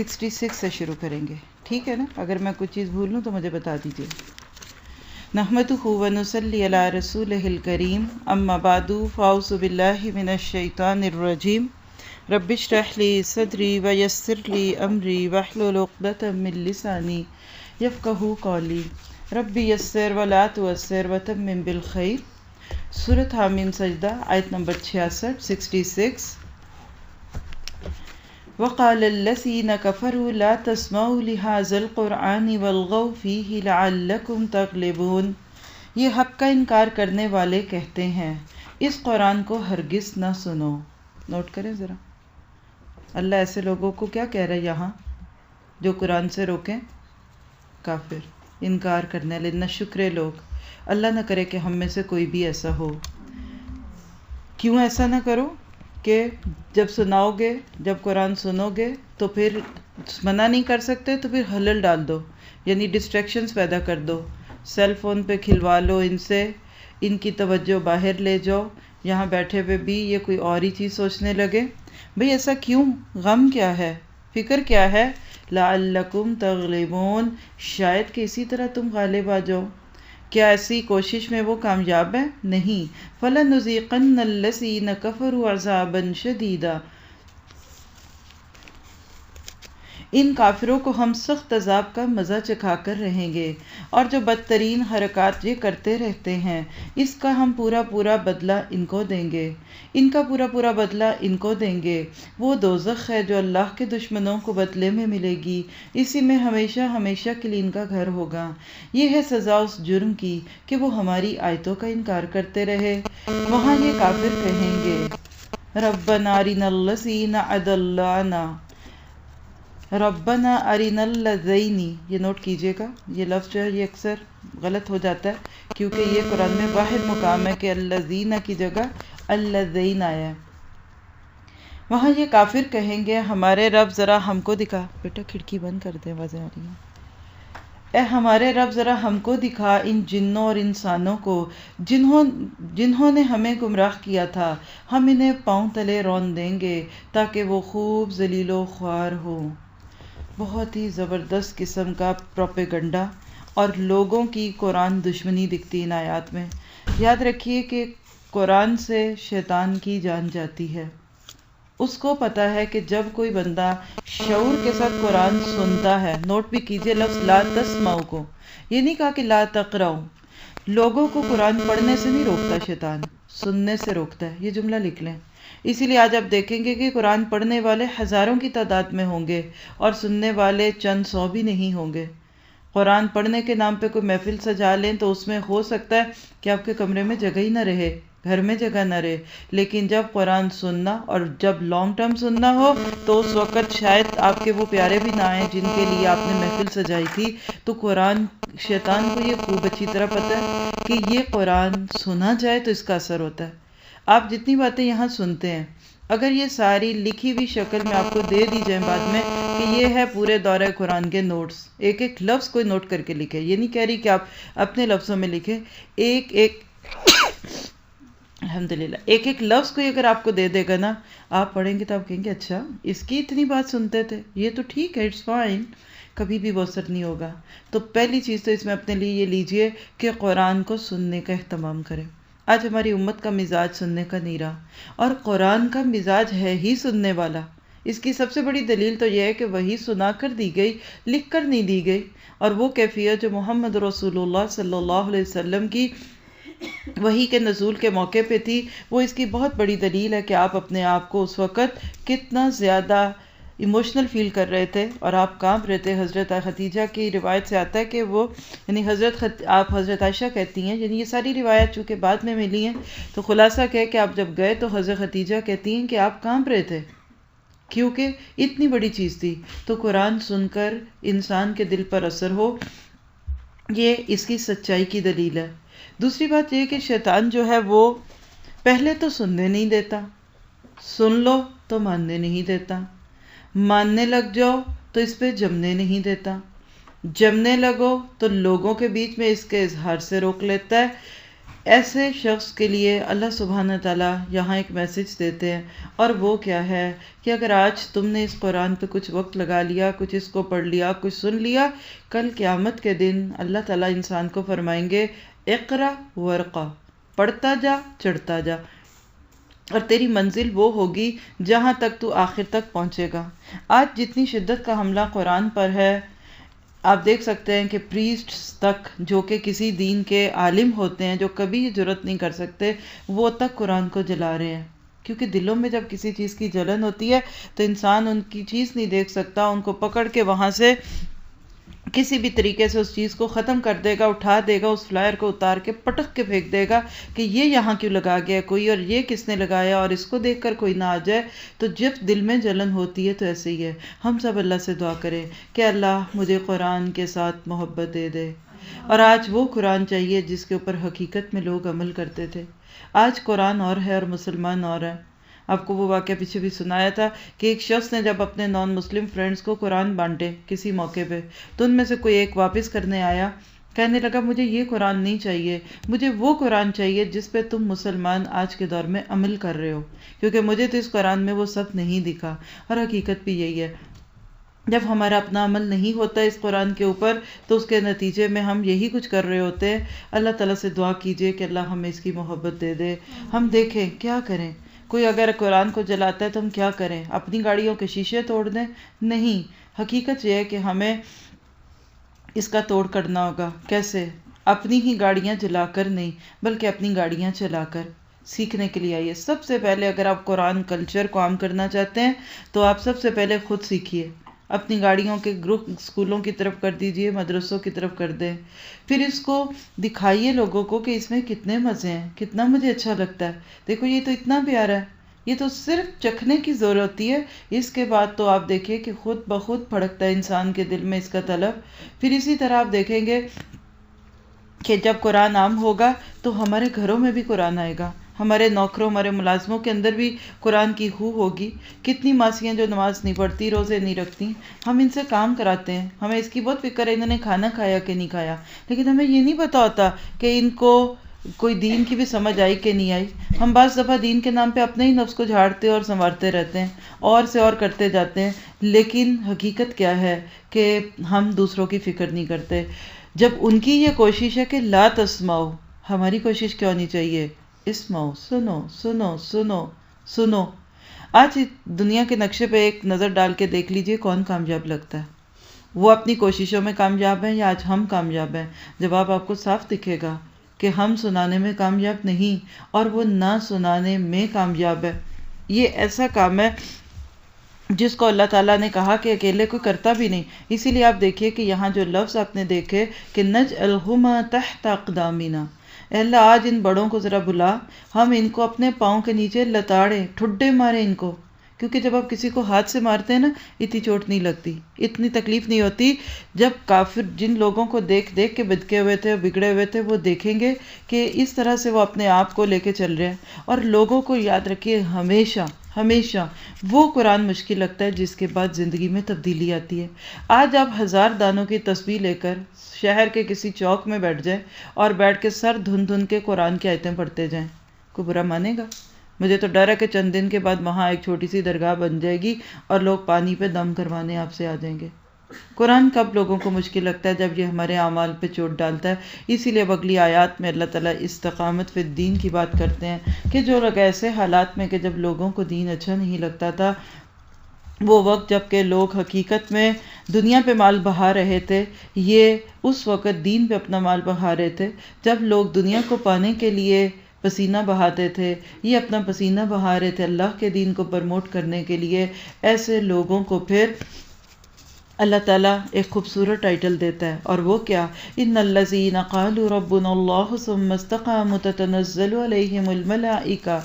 66 سے شروع کریں گے، ٹھیک ہے نا؟ اگر میں کوئی چیز بھول لوں تو مجھے بتا دیجیے۔ نحمدہ ونصلی علی رسولہ الکریم، اما بعد فاعوذ باللہ من الشیطان الرجیم، رب اشرح لی صدری ویسر لی امری واحلل عقدۃ من لسانی یفقہوا قولی، رب یسر ولا تعسر وتمم بالخیر۔ سورۃ حامیم سجدہ آیت نمبر 66۔ وقال الذین کفروا لا تسمعوا لهذا القرآن والغوا فیہ لعلکم تغلبون۔ یہ حق کا انکار کرنے والے کہتے ہیں اس قرآن کو ہرگز نہ سنو۔ نوٹ کریں ذرا، اللہ ایسے لوگوں کو کیا کہہ رہا ہے یہاں جو قرآن سے روکیں؟ کافر، انکار کرنے والے، ناشکرے لوگ۔ اللہ نہ کرے کہ ہم میں سے کوئی بھی ایسا ہو۔ کیوں ایسا نہ کرو کہ جب سناؤ گے، جب قرآن سنو گے تو پھر منع نہیں کر سکتے تو پھر حلل ڈال دو، یعنی ڈسٹریکشنز پیدا کر دو، سیل فون پہ کھلوا لو ان سے، ان کی توجہ باہر لے جاؤ، یہاں بیٹھے ہوئے بھی یہ کوئی اور ہی چیز سوچنے لگے۔ بھئی ایسا کیوں؟ غم کیا ہے؟ فکر کیا ہے؟ لعلکم تغلبون، شاید کہ اسی طرح تم غالب آ جاؤ۔ کیا ایسی کوشش میں وہ کامیاب ہے؟ نہیں۔ فَلَنُذِيقَنَّ الَّذِينَ كَفَرُوا عَذَابًا شَدِيدًا، ان کافروں کو ہم سخت عذاب کا مزہ چکھا کر رہیں گے، اور جو بدترین حرکات یہ کرتے رہتے ہیں اس کا ہم پورا پورا بدلہ ان کو دیں گے، ان کا پورا پورا بدلہ ان کو دیں گے۔ وہ دوزخ ہے جو اللہ کے دشمنوں کو بدلے میں ملے گی، اسی میں ہمیشہ ہمیشہ کے لیے ان کا گھر ہوگا۔ یہ ہے سزا اس جرم کی کہ وہ ہماری آیتوں کا انکار کرتے رہے۔ وہاں یہ کافر کہیں گے ربنا ارنا الذین اضلانا، ربنا ارنا الذین، یہ نوٹ کیجئے گا، یہ لفظ جو ہے یہ اکثر غلط ہو جاتا ہے کیونکہ یہ قرآن میں واحد مقام ہے کہ الذین کی جگہ الذین آیا ہے۔ وہاں یہ کافر کہیں گے ہمارے رب ذرا ہم کو دکھا، بیٹا کھڑکی بند کر دیں، آوازیں آ رہی ہیں۔ اے ہمارے رب ذرا ہم کو دکھا ان جنوں اور انسانوں کو جنہوں نے ہمیں گمراہ کیا تھا، ہم انہیں پاؤں تلے رون دیں گے تاکہ وہ خوب ذلیل و خوار ہوں۔ بہت ہی زبردست قسم کا پروپیگنڈا اور لوگوں کی قرآن دشمنی دکھتی ان آیات میں۔ یاد رکھیے کہ قرآن سے شیطان کی جان جاتی ہے۔ اس کو پتا ہے کہ جب کوئی بندہ شعور کے ساتھ قرآن سنتا ہے، نوٹ بھی کیجئے لفظ لا تسمعوا کو، یہ نہیں کہا کہ لا تقرؤ۔ لوگوں کو قرآن پڑھنے سے نہیں روکتا شیطان، سننے سے روکتا ہے، یہ جملہ لکھ لیں۔ اسی لیے آج آپ دیکھیں گے کہ قرآن پڑھنے والے ہزاروں کی تعداد میں ہوں گے اور سننے والے چند سو بھی نہیں ہوں گے۔ قرآن پڑھنے کے نام پہ کوئی محفل سجا لیں تو اس میں ہو سکتا ہے کہ آپ کے کمرے میں جگہ ہی نہ رہے، گھر میں جگہ نہ رہے، لیکن جب قرآن سننا اور جب لانگ ٹرم سننا ہو تو اس وقت شاید آپ کے وہ پیارے بھی نہ آئیں جن کے لیے آپ نے محفل سجائی تھی۔ تو قرآن، شیطان کو یہ خوب اچھی طرح پتہ ہے کہ یہ قرآن سنا جائے تو اس کا اثر ہوتا ہے۔ آپ جتنی باتیں یہاں سنتے ہیں اگر یہ ساری لکھی ہوئی شکل میں آپ کو دے دی جائیں بعد میں کہ یہ ہے پورے دورہ قرآن کے نوٹس، ایک ایک لفظ کوئی نوٹ کر کے لکھے، یہ نہیں کہہ رہی کہ آپ اپنے لفظوں میں لکھیں، ایک ایک الحمدللہ ایک ایک لفظ کوئی اگر آپ کو دے دے گا نا، آپ پڑھیں گے تو آپ کہیں گے اچھا اس کی اتنی بات سنتے تھے، یہ تو ٹھیک ہے، اٹس فائن، کبھی بھی وہ اثر نہیں ہوگا۔ تو پہلی چیز تو اس میں اپنے لیے یہ لیجئے کہ قرآن کو سننے کا اہتمام کریں۔ آج ہماری امت کا مزاج سننے کا نہیں رہا، اور قرآن کا مزاج ہے ہی سننے والا۔ اس کی سب سے بڑی دلیل تو یہ ہے کہ وہی سنا کر دی گئی، لکھ کر نہیں دی گئی، اور وہ کیفیت جو محمد رسول اللہ صلی اللہ علیہ وسلم کی وحی کے نزول کے موقع پہ تھی، وہ اس کی بہت بڑی دلیل ہے کہ آپ اپنے آپ کو اس وقت کتنا زیادہ ایموشنل فیل کر رہے تھے اور آپ کانپ رہے تھے۔ حضرت خدیجہ کی روایت سے آتا ہے کہ وہ یعنی آپ حضرت عائشہ کہتی ہیں، یعنی یہ ساری روایت چونکہ بعد میں ملی ہیں تو خلاصہ کہے کہ آپ جب گئے تو حضرت خدیجہ کہتی ہیں کہ آپ کانپ رہے تھے کیونکہ اتنی بڑی چیز تھی۔ تو قرآن سن کر انسان کے دل پر اثر ہو، یہ اس کی سچائی کی دلیل ہے۔ دوسری بات یہ کہ شیطان جو ہے وہ پہلے تو سننے نہیں دیتا، سن لو تو ماننے نہیں دیتا، ماننے لگ جاؤ تو اس پہ جمنے نہیں دیتا، جمنے لگو تو لوگوں کے بیچ میں اس کے اظہار سے روک لیتا ہے، ایسے شخص کے لیے اللہ سبحانہ تعالیٰ یہاں ایک میسج دیتے ہیں، اور وہ کیا ہے کہ اگر آج تم نے اس قرآن پہ کچھ وقت لگا لیا، کچھ اس کو پڑھ لیا، کچھ سن لیا، کل قیامت کے دن اللہ تعالیٰ انسان کو فرمائیں گے اقرا ورقا، پڑھتا جا، چڑھتا جا، اور تیری منزل وہ ہوگی جہاں تک تو آخر تک پہنچے گا۔ آج جتنی شدت کا حملہ قرآن پر ہے، آپ دیکھ سکتے ہیں کہ پریسٹس تک جو کہ کسی دین کے عالم ہوتے ہیں، جو کبھی یہ جرت نہیں کر سکتے، وہ تک قرآن کو جلا رہے ہیں، کیونکہ دلوں میں جب کسی چیز کی جلن ہوتی ہے تو انسان ان کی چیز نہیں دیکھ سکتا، ان کو پکڑ کے وہاں سے کسی بھی طریقے سے اس چیز کو ختم کر دے گا، اٹھا دے گا، اس فلائر کو اتار کے پٹک کے پھینک دے گا کہ یہ یہاں کیوں لگا گیا کوئی، اور یہ کس نے لگایا، اور اس کو دیکھ کر کوئی نہ آ جائے۔ تو جب دل میں جلن ہوتی ہے تو ایسے ہی ہے۔ ہم سب اللہ سے دعا کریں کہ اللہ مجھے قرآن کے ساتھ محبت دے دے، اور آج وہ قرآن چاہیے جس کے اوپر حقیقت میں لوگ عمل کرتے تھے۔ آج قرآن اور ہے اور مسلمان اور ہے۔ آپ کو وہ واقعہ پیچھے بھی سنایا تھا کہ ایک شخص نے جب اپنے نان مسلم فرینڈز کو قرآن بانٹے کسی موقع پہ، تو ان میں سے کوئی ایک واپس کرنے آیا، کہنے لگا مجھے یہ قرآن نہیں چاہیے، مجھے وہ قرآن چاہیے جس پہ تم مسلمان آج کے دور میں عمل کر رہے ہو، کیونکہ مجھے تو اس قرآن میں وہ سب نہیں دکھا۔ اور حقیقت بھی یہی ہے، جب ہمارا اپنا عمل نہیں ہوتا اس قرآن کے اوپر تو اس کے نتیجے میں ہم یہی کچھ کر رہے ہوتے ہیں۔ اللہ تعالیٰ سے دعا کیجئے کہ اللہ ہمیں اس کی محبت دے دے۔ ہم دیکھیں کیا کریں، کوئی اگر قرآن کو جلاتا ہے تو ہم کیا کریں؟ اپنی گاڑیوں کے شیشے توڑ دیں؟ نہیں، حقیقت یہ ہے کہ ہمیں اس کا توڑ کرنا ہوگا۔ کیسے؟ اپنی ہی گاڑیاں جلا کر نہیں، بلکہ اپنی گاڑیاں چلا کر۔ سیکھنے کے لیے آئیے، سب سے پہلے اگر آپ قرآن کلچر کو عام کرنا چاہتے ہیں تو آپ سب سے پہلے خود سیکھیے، اپنی گاڑیوں کے گروپ اسکولوں کی طرف کر دیجئے، مدرسوں کی طرف کر دیں، پھر اس کو دکھائیے لوگوں کو کہ اس میں کتنے مزے ہیں، کتنا مجھے اچھا لگتا ہے، دیکھو یہ تو اتنا پیارا ہے، یہ تو صرف چکھنے کی ضرورت ہوتی ہے، اس کے بعد تو آپ دیکھیں کہ خود بخود بھڑکتا ہے انسان کے دل میں اس کا طلب۔ پھر اسی طرح آپ دیکھیں گے کہ جب قرآن عام ہوگا تو ہمارے گھروں میں بھی قرآن آئے گا، ہمارے نوکروں، ہمارے ملازموں کے اندر بھی قرآن کی خو ہوگی۔ کتنی ماسیاں جو نماز نہیں پڑھتی، روزے نہیں رکھتی، ہم ان سے کام کراتے ہیں، ہمیں اس کی بہت فکر ہے انہوں نے کھانا کھایا کہ نہیں کھایا، لیکن ہمیں یہ نہیں پتا ہوتا کہ ان کو کوئی دین کی بھی سمجھ آئی کہ نہیں آئی۔ ہم بعض دفعہ دین کے نام پہ اپنے ہی نفس کو جھاڑتے اور سنوارتے رہتے ہیں، اور سے اور کرتے جاتے ہیں، لیکن حقیقت کیا ہے کہ ہم دوسروں کی فکر نہیں کرتے۔ جب ان کی یہ کوشش ہے کہ لا تسمعو، ہماری کوشش کیوں نہیں چاہیے؟ اسمعو، سنو سنو سنو سنو۔ آج دنیا کے نقشے پہ ایک نظر ڈال کے دیکھ لیجئے کون کامیاب لگتا ہے، وہ اپنی کوششوں میں کامیاب ہیں یا آج ہم کامیاب ہیں؟ جواب آپ کو صاف دکھے گا کہ ہم سنانے میں کامیاب نہیں، اور وہ نہ سنانے میں کامیاب ہے۔ یہ ایسا کام ہے جس کو اللہ تعالیٰ نے کہا کہ اکیلے کوئی کرتا بھی نہیں۔ اسی لیے آپ دیکھیے کہ یہاں جو لفظ آپ نے دیکھے کہ نجعلہما تحت اقدامنا، اے اللہ آج ان بڑوں کو ذرا بلا، ہم ان کو اپنے پاؤں کے نیچے لتاڑیں، ٹھڈے ماریں ان کو، کیونکہ جب آپ کسی کو ہاتھ سے مارتے ہیں نا، اتنی چوٹ نہیں لگتی، اتنی تکلیف نہیں ہوتی۔ جب کافر جن لوگوں کو دیکھ دیکھ کے بدکے ہوئے تھے، بگڑے ہوئے تھے، وہ دیکھیں گے کہ اس طرح سے وہ اپنے آپ کو لے کے چل رہے ہیں۔ اور لوگوں کو یاد رکھیے، ہمیشہ ہمیشہ وہ قرآن مشکل لگتا ہے جس کے بعد زندگی میں تبدیلی آتی ہے۔ آج آپ 1000 دانوں کی تسبیح لے کر شہر کے کسی چوک میں بیٹھ جائیں اور بیٹھ کے سر دھن دھن کے قرآن کی آیتیں پڑھتے جائیں، کوئی برا مانے گا؟ مجھے تو ڈر ہے کہ چند دن کے بعد وہاں ایک چھوٹی سی درگاہ بن جائے گی اور لوگ پانی پہ دم کروانے آپ سے آ جائیں گے۔ قرآن کب لوگوں کو مشکل لگتا ہے؟ جب یہ ہمارے اعمال پہ چوٹ ڈالتا ہے۔ اسی لیے اگلی آیات میں اللہ تعالیٰ استقامت فی الدین کی بات کرتے ہیں کہ جو لوگ ایسے حالات میں کہ جب لوگوں کو دین اچھا نہیں لگتا تھا، وہ وقت جب کہ لوگ حقیقت میں دنیا پہ مال بہا رہے تھے، یہ اس وقت دین پہ اپنا مال بہا رہے تھے۔ جب لوگ دنیا کو پانے کے لیے پسینہ بہاتے تھے، یہ اپنا پسینہ بہا رہے تھے اللہ کے دین کو پروموٹ کرنے کے لیے۔ ایسے لوگوں کو پھر اللہ تعالیٰ ایک خوبصورت ٹائٹل دیتا ہے، اور وہ کیا؟ ان الذین قالوا ربنا اللہ ثم استقاموا تتنزل علیہم الملائکہ،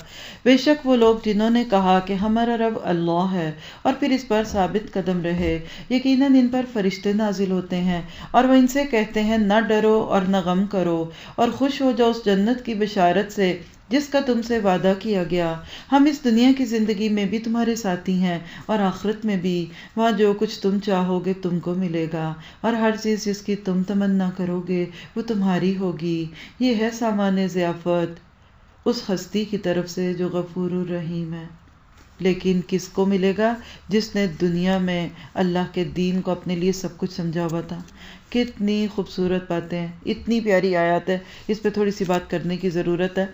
بے شک وہ لوگ جنہوں نے کہا کہ ہمارا رب اللہ ہے اور پھر اس پر ثابت قدم رہے، یقیناً ان پر فرشتے نازل ہوتے ہیں اور وہ ان سے کہتے ہیں نہ ڈرو اور نہ غم کرو اور خوش ہو جاؤ اس جنت کی بشارت سے جس کا تم سے وعدہ کیا گیا. ہم اس دنیا کی زندگی میں بھی تمہارے ساتھی ہیں اور آخرت میں بھی. وہاں جو کچھ تم چاہو گے تم کو ملے گا اور ہر چیز جس کی تم تمنا کرو گے وہ تمہاری ہوگی. یہ ہے سامان ضیافت اس ہستی کی طرف سے جو غفور الرحیم ہے. لیکن کس کو ملے گا؟ جس نے دنیا میں اللہ کے دین کو اپنے لیے سب کچھ سمجھا ہوا تھا. کتنی خوبصورت باتیں ہیں، اتنی پیاری آیات ہے. اس پہ تھوڑی سی بات کرنے کی ضرورت ہے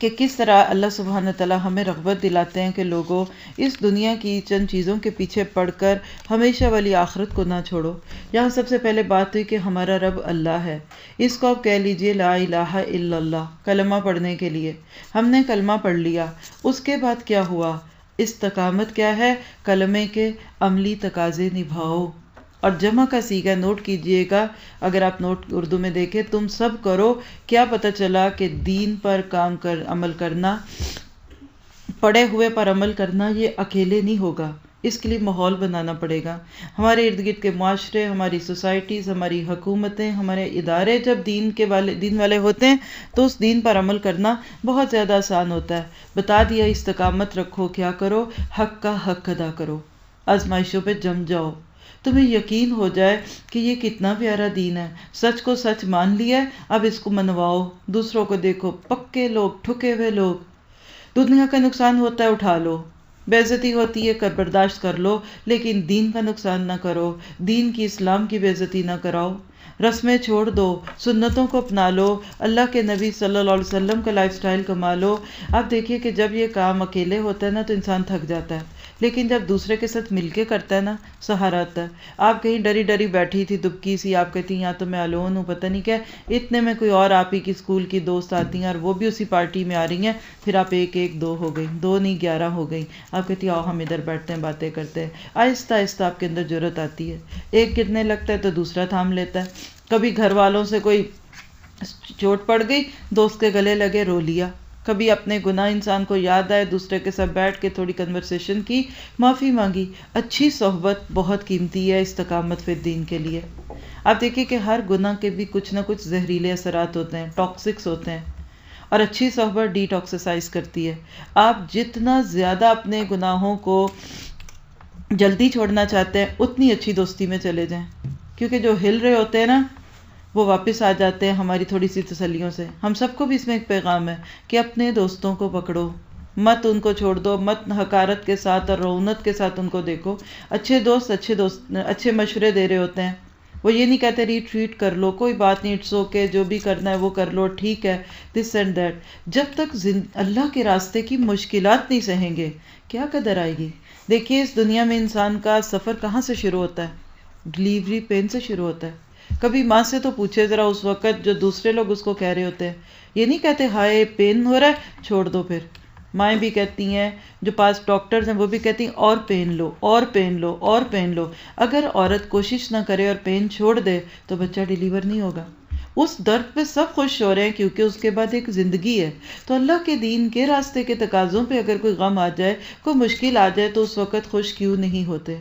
کہ کس طرح اللہ سبحانہ تعالیٰ ہمیں رغبت دلاتے ہیں کہ لوگوں اس دنیا کی چند چیزوں کے پیچھے پڑ کر ہمیشہ والی آخرت کو نہ چھوڑو. یہاں سب سے پہلے بات ہوئی کہ ہمارا رب اللہ ہے. اس کو آپ کہہ لیجئے لا الہ الا اللہ کلمہ پڑھنے کے لیے. ہم نے کلمہ پڑھ لیا، اس کے بعد کیا ہوا؟ استقامت کیا ہے؟ کلمے کے عملی تقاضے نبھاؤ. اور جمع کا صیغہ نوٹ کیجئے گا، اگر آپ نوٹ اردو میں دیکھیں تم سب کرو. کیا پتہ چلا کہ دین پر عمل کرنا، پڑے ہوئے پر عمل کرنا یہ اکیلے نہیں ہوگا. اس کے لیے ماحول بنانا پڑے گا. ہمارے ارد گرد کے معاشرے، ہماری سوسائٹیز، ہماری حکومتیں، ہمارے ادارے جب دین والے ہوتے ہیں تو اس دین پر عمل کرنا بہت زیادہ آسان ہوتا ہے. بتا دیا استقامت رکھو، کیا کرو؟ حق کا حق ادا کرو، آزمائشوں پہ جم جاؤ. تمہیں یقین ہو جائے کہ یہ کتنا پیارا دین ہے، سچ کو سچ مان لیا ہے، اب اس کو منواؤ. دوسروں کو دیکھو، پکے لوگ، ٹھکے ہوئے لوگ، دنیا کا نقصان ہوتا ہے اٹھا لو، بے عزتی ہوتی ہے برداشت کر لو، لیکن دین کا نقصان نہ کرو، دین کی اسلام کی بے عزتی نہ کراؤ. رسمیں چھوڑ دو، سنتوں کو اپنا لو، اللہ کے نبی صلی اللہ علیہ وسلم کا لائف سٹائل کما لو. آپ دیکھیے کہ جب یہ کام اکیلے ہوتا ہے نا تو انسان تھک جاتا ہے، لیکن جب دوسرے کے ساتھ مل کے کرتا ہے نا سہارا آتا ہے. آپ کہیں ڈری ڈری بیٹھی تھی دبکی سی، آپ کہتی یہاں تو میں الون ہوں، پتہ نہیں کیا، اتنے میں کوئی اور آپ ہی کی اسکول کی دوست آتی ہیں اور وہ بھی اسی پارٹی میں آ رہی ہیں، پھر آپ ایک ایک دو ہو گئی، دو نہیں 11 ہو گئی. آپ کہتی آؤ ہم ادھر بیٹھتے ہیں باتیں کرتے ہیں. آہستہ آہستہ آپ کے اندر جرأت آتی ہے، ایک گرنے لگتا ہے تو دوسرا تھام لیتا ہے. کبھی گھر والوں سے کوئی چوٹ پڑ گئی، دوست کے گلے لگے رو لیا. کبھی اپنے گناہ انسان کو یاد آئے، دوسرے کے ساتھ بیٹھ کے تھوڑی کنورسیشن کی، معافی مانگی. اچھی صحبت بہت قیمتی ہے استقامت فی الدین کے لیے. آپ دیکھیے کہ ہر گناہ کے بھی کچھ نہ کچھ زہریلے اثرات ہوتے ہیں، ٹاکسکس ہوتے ہیں، اور اچھی صحبت ڈی ٹاکسیسائز کرتی ہے. آپ جتنا زیادہ اپنے گناہوں کو جلدی چھوڑنا چاہتے ہیں اتنی اچھی دوستی میں چلے جائیں، کیونکہ جو ہل رہے ہوتے ہیں نا وہ واپس آ جاتے ہیں ہماری تھوڑی سی تسلیوں سے. ہم سب کو بھی اس میں ایک پیغام ہے کہ اپنے دوستوں کو پکڑو، مت ان کو چھوڑ دو، مت حقارت کے ساتھ اور رعونت کے ساتھ ان کو دیکھو. اچھے دوست اچھے مشورے دے رہے ہوتے ہیں، وہ یہ نہیں کہتے ریٹریٹ کر لو، کوئی بات نہیں، اٹس اوکے، جو بھی کرنا ہے وہ کر لو، ٹھیک ہے، دس اینڈ دیٹ. جب تک اللہ کے راستے کی مشکلات نہیں سہیں گے کیا قدر آئے گی؟ دیکھیے اس دنیا میں انسان کا سفر کہاں سے شروع ہوتا ہے؟ ڈلیوری پین سے شروع ہوتا ہے. کبھی ماں سے تو پوچھے ذرا اس وقت جو دوسرے لوگ اس کو کہہ رہے ہوتے ہیں، یہ نہیں کہتے ہائے پین ہو رہا ہے چھوڑ دو. پھر مائیں بھی کہتی ہیں، جو پاس ڈاکٹرز ہیں وہ بھی کہتی ہیں اور پین لو اور پین لو اور پین لو. اگر عورت کوشش نہ کرے اور پین چھوڑ دے تو بچہ ڈیلیور نہیں ہوگا. اس درد پہ سب خوش ہو رہے ہیں کیونکہ اس کے بعد ایک زندگی ہے. تو اللہ کے دین کے راستے کے تقاضوں پہ اگر کوئی غم آ جائے، کوئی مشکل آ جائے تو اس وقت خوش کیوں نہیں ہوتے؟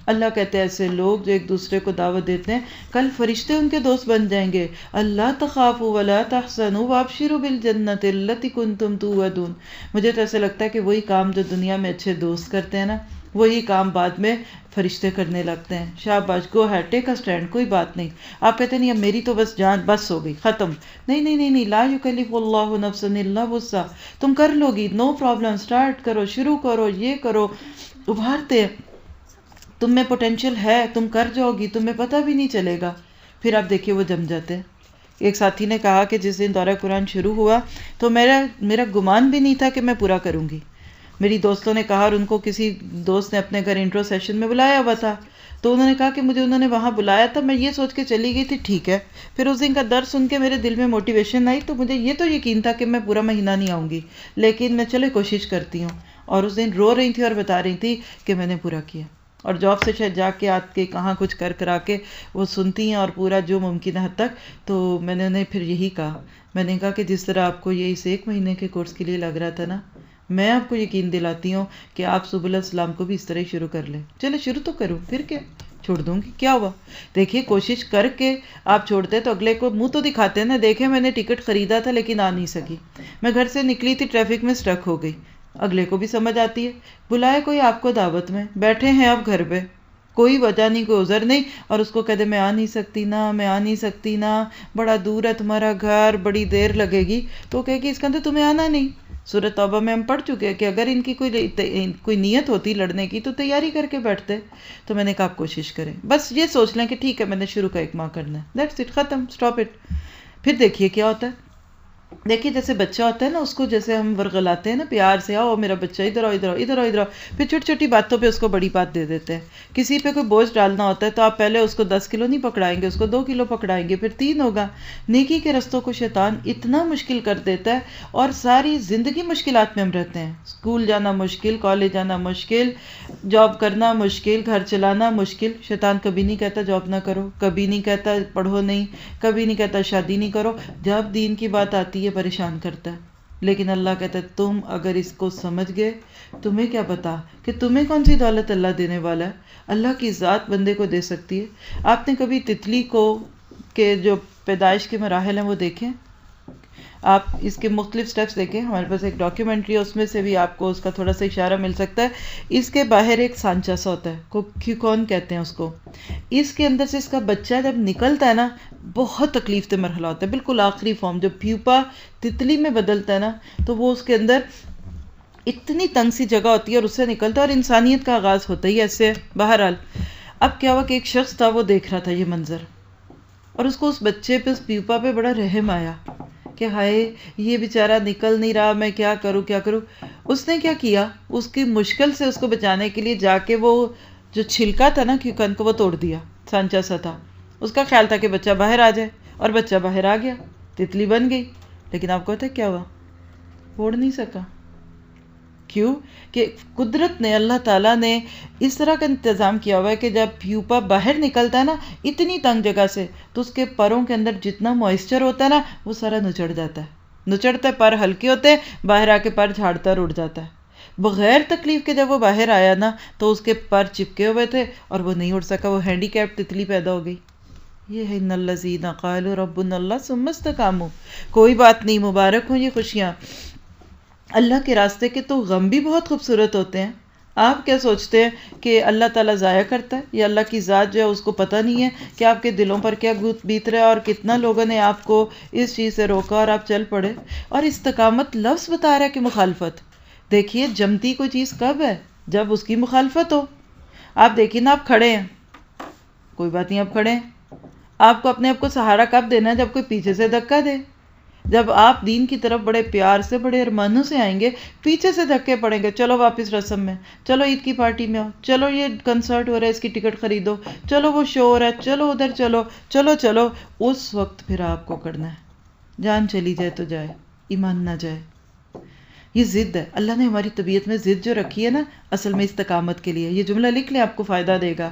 اللہ کہتے ہیں ایسے لوگ جو ایک دوسرے کو دعوت دیتے ہیں کل فرشتے ان کے دوست بن جائیں گے. اللہ تخافوا ولا تحزنوا وابشروا بالجنۃ التي كنتم توعدون. مجھے تو ایسا لگتا ہے کہ وہی کام جو دنیا میں اچھے دوست کرتے ہیں نا، وہی کام بعد میں فرشتے کرنے لگتے ہیں. شاباش، گو ہیڈ، ٹیک اے اسٹینڈ، کوئی بات نہیں. آپ کہتے نہیں اب میری تو بس جان بس ہو گئی، ختم. نہیں نہیں نہیں نہیں، لا یکلف اللہ نفسا الا وسعها. تم کر لو گی، نو پرابلم، سٹارٹ کرو، شروع کرو، یہ کرو. ابھارتے تم میں پوٹینشیل ہے، تم کر جاؤ گی، تمہیں پتہ بھی نہیں چلے گا. پھر آپ دیکھیے وہ جم جاتے ہیں. ایک ساتھی نے کہا کہ جس دن دورہ قرآن شروع ہوا تو میرا گمان بھی نہیں تھا کہ میں پورا کروں گی. میری دوستوں نے کہا، اور ان کو کسی دوست نے اپنے گھر انٹرو سیشن میں بلایا ہوا تھا، تو انہوں نے کہا کہ مجھے انہوں نے وہاں بلایا تھا، میں یہ سوچ کے چلی گئی تھی ٹھیک ہے. پھر اس دن کا درس سن کے میرے دل میں موٹیویشن آئی، تو مجھے یہ تو یقین تھا کہ میں پورا مہینہ نہیں آؤں گی، لیکن میں چلے کوشش کرتی ہوں. اور اس دن رو رہی تھی اور بتا رہی تھی کہ میں نے پورا کیا. اور جاب سے شاید جا کے آ کے کہاں کچھ کرا کے وہ سنتی ہیں اور پورا جو ممکن حد تک. تو میں نے انہیں پھر یہی کہا، میں نے کہا کہ جس طرح آپ کو یہ اس 1 مہینے کے کورس کے لیے لگ رہا تھا نا، میں آپ کو یقین دلاتی ہوں کہ آپ سبل السلام کو بھی اس طرح ہی شروع کر لیں. چلے شروع تو کروں، پھر کیا، چھوڑ دوں گی، کیا ہوا؟ دیکھیے کوشش کر کے آپ چھوڑتے تو اگلے کو منہ تو دکھاتے ہیں نا، دیکھیں میں نے ٹکٹ خریدا تھا لیکن آ نہیں سکی، میں گھر سے نکلی تھی ٹریفک میں اسٹک ہو گئی، اگلے کو بھی سمجھ آتی ہے۔ بلائے کوئی آپ کو دعوت میں، بیٹھے ہیں آپ گھر پہ، کوئی وجہ نہیں، کوئی عذر نہیں، اور اس کو کہہ دے میں آ نہیں سکتی نا، میں آ نہیں سکتی نا، بڑا دور ہے تمہارا گھر، بڑی دیر لگے گی، تو کہے گی اس کے اندر تمہیں آنا نہیں۔ سورۃ توبہ میں ہم پڑھ چکے ہیں کہ اگر ان کی کوئی نیت ہوتی لڑنے کی تو تیاری کر کے بیٹھتے۔ تو میں نے کہا آپ کوشش کریں، بس یہ سوچ لیں کہ ٹھیک ہے میں نے شروع کا 1 ماہ کرنا ہے، دیٹس اٹ، ختم، اسٹاپ اٹ۔ پھر دیکھیے کیا ہوتا ہے، دیکھیے جیسے بچہ ہوتا ہے نا، اس کو جیسے ہم ورغلاتے ہیں نا پیار سے، آؤ میرا بچہ ادھر آؤ ادھر آؤ ادھر آؤ ادھر آؤ، پھر چھوٹی چھوٹی باتوں پہ اس کو بڑی بات دے دیتے ہیں۔ کسی پہ کوئی بوجھ ڈالنا ہوتا ہے تو آپ پہلے اس کو 10 کلو نہیں پکڑائیں گے، اس کو 2 کلو پکڑائیں گے، پھر 3 ہوگا۔ نیکی کے رستوں کو شیطان اتنا مشکل کر دیتا ہے، اور ساری زندگی مشکلات میں ہم رہتے ہیں، اسکول جانا مشکل، کالج جانا مشکل، جاب کرنا مشکل، گھر چلانا مشکل۔ شیطان کبھی نہیں کہتا جاب نہ کرو، کبھی نہیں کہتا پڑھو نہیں، کبھی نہیں کہتا شادی نہیں کرو، جب دین کی بات آتی ہے پریشان کرتا ہے۔ لیکن اللہ کہتا ہے تم اگر اس کو سمجھ گئے، تمہیں کیا پتا کہ تمہیں کون سی دولت اللہ دینے والا ہے، اللہ کی ذات بندے کو دے سکتی ہے۔ آپ نے کبھی تتلی کو کے جو پیدائش کے مراحل ہیں وہ دیکھیں، آپ اس کے مختلف سٹیپس دیکھیں، ہمارے پاس ایک ڈاکیومنٹری ہے، اس میں سے بھی آپ کو اس کا تھوڑا سا اشارہ مل سکتا ہے۔ اس کے باہر ایک سانچا سا ہوتا ہے، کیکون کہتے ہیں اس کو، اس کے اندر سے اس کا بچہ جب نکلتا ہے نا، بہت تکلیف دہ مرحلہ ہوتا ہے، بالکل آخری فارم جب پیوپا تتلی میں بدلتا ہے نا، تو وہ اس کے اندر اتنی تنگ سی جگہ ہوتی ہے اور اس سے نکلتا ہے، اور انسانیت کا آغاز ہوتا ہی ایسے ہے۔ بہرحال اب کیا ہوا کہ ایک شخص تھا، وہ دیکھ رہا تھا یہ منظر، اور اس کو اس بچے پہ، اس پیوپا پہ بڑا رحم آیا کہ ہائے یہ بیچارہ نکل نہیں رہا، میں کیا کروں کیا کروں۔ اس نے کیا کیا، اس کی مشکل سے اس کو بچانے کے لیے جا کے وہ جو چھلکا تھا نا کیوکن کو، وہ توڑ دیا، سانچا سا تھا۔ اس کا خیال تھا کہ بچہ باہر آ جائے، اور بچہ باہر آ گیا، تتلی بن گئی۔ لیکن آپ کو پتہ ہے کیا ہوا، پھوڑ نہیں سکا۔ کیوں کہ قدرت نے، اللہ تعالیٰ نے اس طرح کا انتظام کیا ہوا ہے کہ جب پیوپا باہر نکلتا ہے نا اتنی تنگ جگہ سے، تو اس کے پروں کے اندر جتنا موئسچر ہوتا ہے نا وہ سارا نچڑ جاتا ہے، نچڑتا ہے، پر ہلکے ہوتے ہیں، باہر آ کے پر جھاڑتا ہے، اڑ جاتا ہے۔ بغیر تکلیف کے جب وہ باہر آیا نا تو اس کے پر چپکے ہوئے تھے اور وہ نہیں اڑ سکا، وہ ہینڈی کیپ تتلی پیدا ہو گئی۔ یہ ہے ان الذین قالوا ربنا اللہ ثم استقاموا۔ کوئی بات نہیں، مبارک ہوں یہ خوشیاں۔ اللہ کے راستے کے تو غم بھی بہت خوبصورت ہوتے ہیں۔ آپ کیا سوچتے ہیں کہ اللہ تعالیٰ ضائع کرتا ہے، یا اللہ کی ذات جو ہے اس کو پتہ نہیں ہے کہ آپ کے دلوں پر کیا بیت رہا ہے، اور کتنا لوگوں نے آپ کو اس چیز سے روکا اور آپ چل پڑے۔ اور استقامت لفظ بتا رہا ہے کہ مخالفت۔ دیکھیے جمتی کوئی چیز کب ہے، جب اس کی مخالفت ہو۔ آپ دیکھیے نا، آپ کھڑے ہیں، کوئی بات نہیں آپ کھڑے ہیں، آپ کو اپنے آپ کو سہارا کب دینا ہے، جب کوئی پیچھے سے دھکا دے۔ جب آپ دین کی طرف بڑے پیار سے، بڑے ارمانوں سے آئیں گے، پیچھے سے دھکے پڑیں گے، چلو واپس رسم میں، چلو عید کی پارٹی میں آؤ، چلو یہ کنسرٹ ہو رہا ہے اس کی ٹکٹ خریدو، چلو وہ شو ہو رہا ہے، چلو ادھر چلو، چلو چلو، اس وقت پھر آپ کو کرنا ہے۔ جان چلی جائے تو جائے، ایمان نہ جائے۔ یہ ضد ہے، اللہ نے ہماری طبیعت میں ضد جو رکھی ہے نا، اصل میں استقامت کے لیے۔ یہ جملہ لکھ لیں، آپ کو فائدہ دے گا،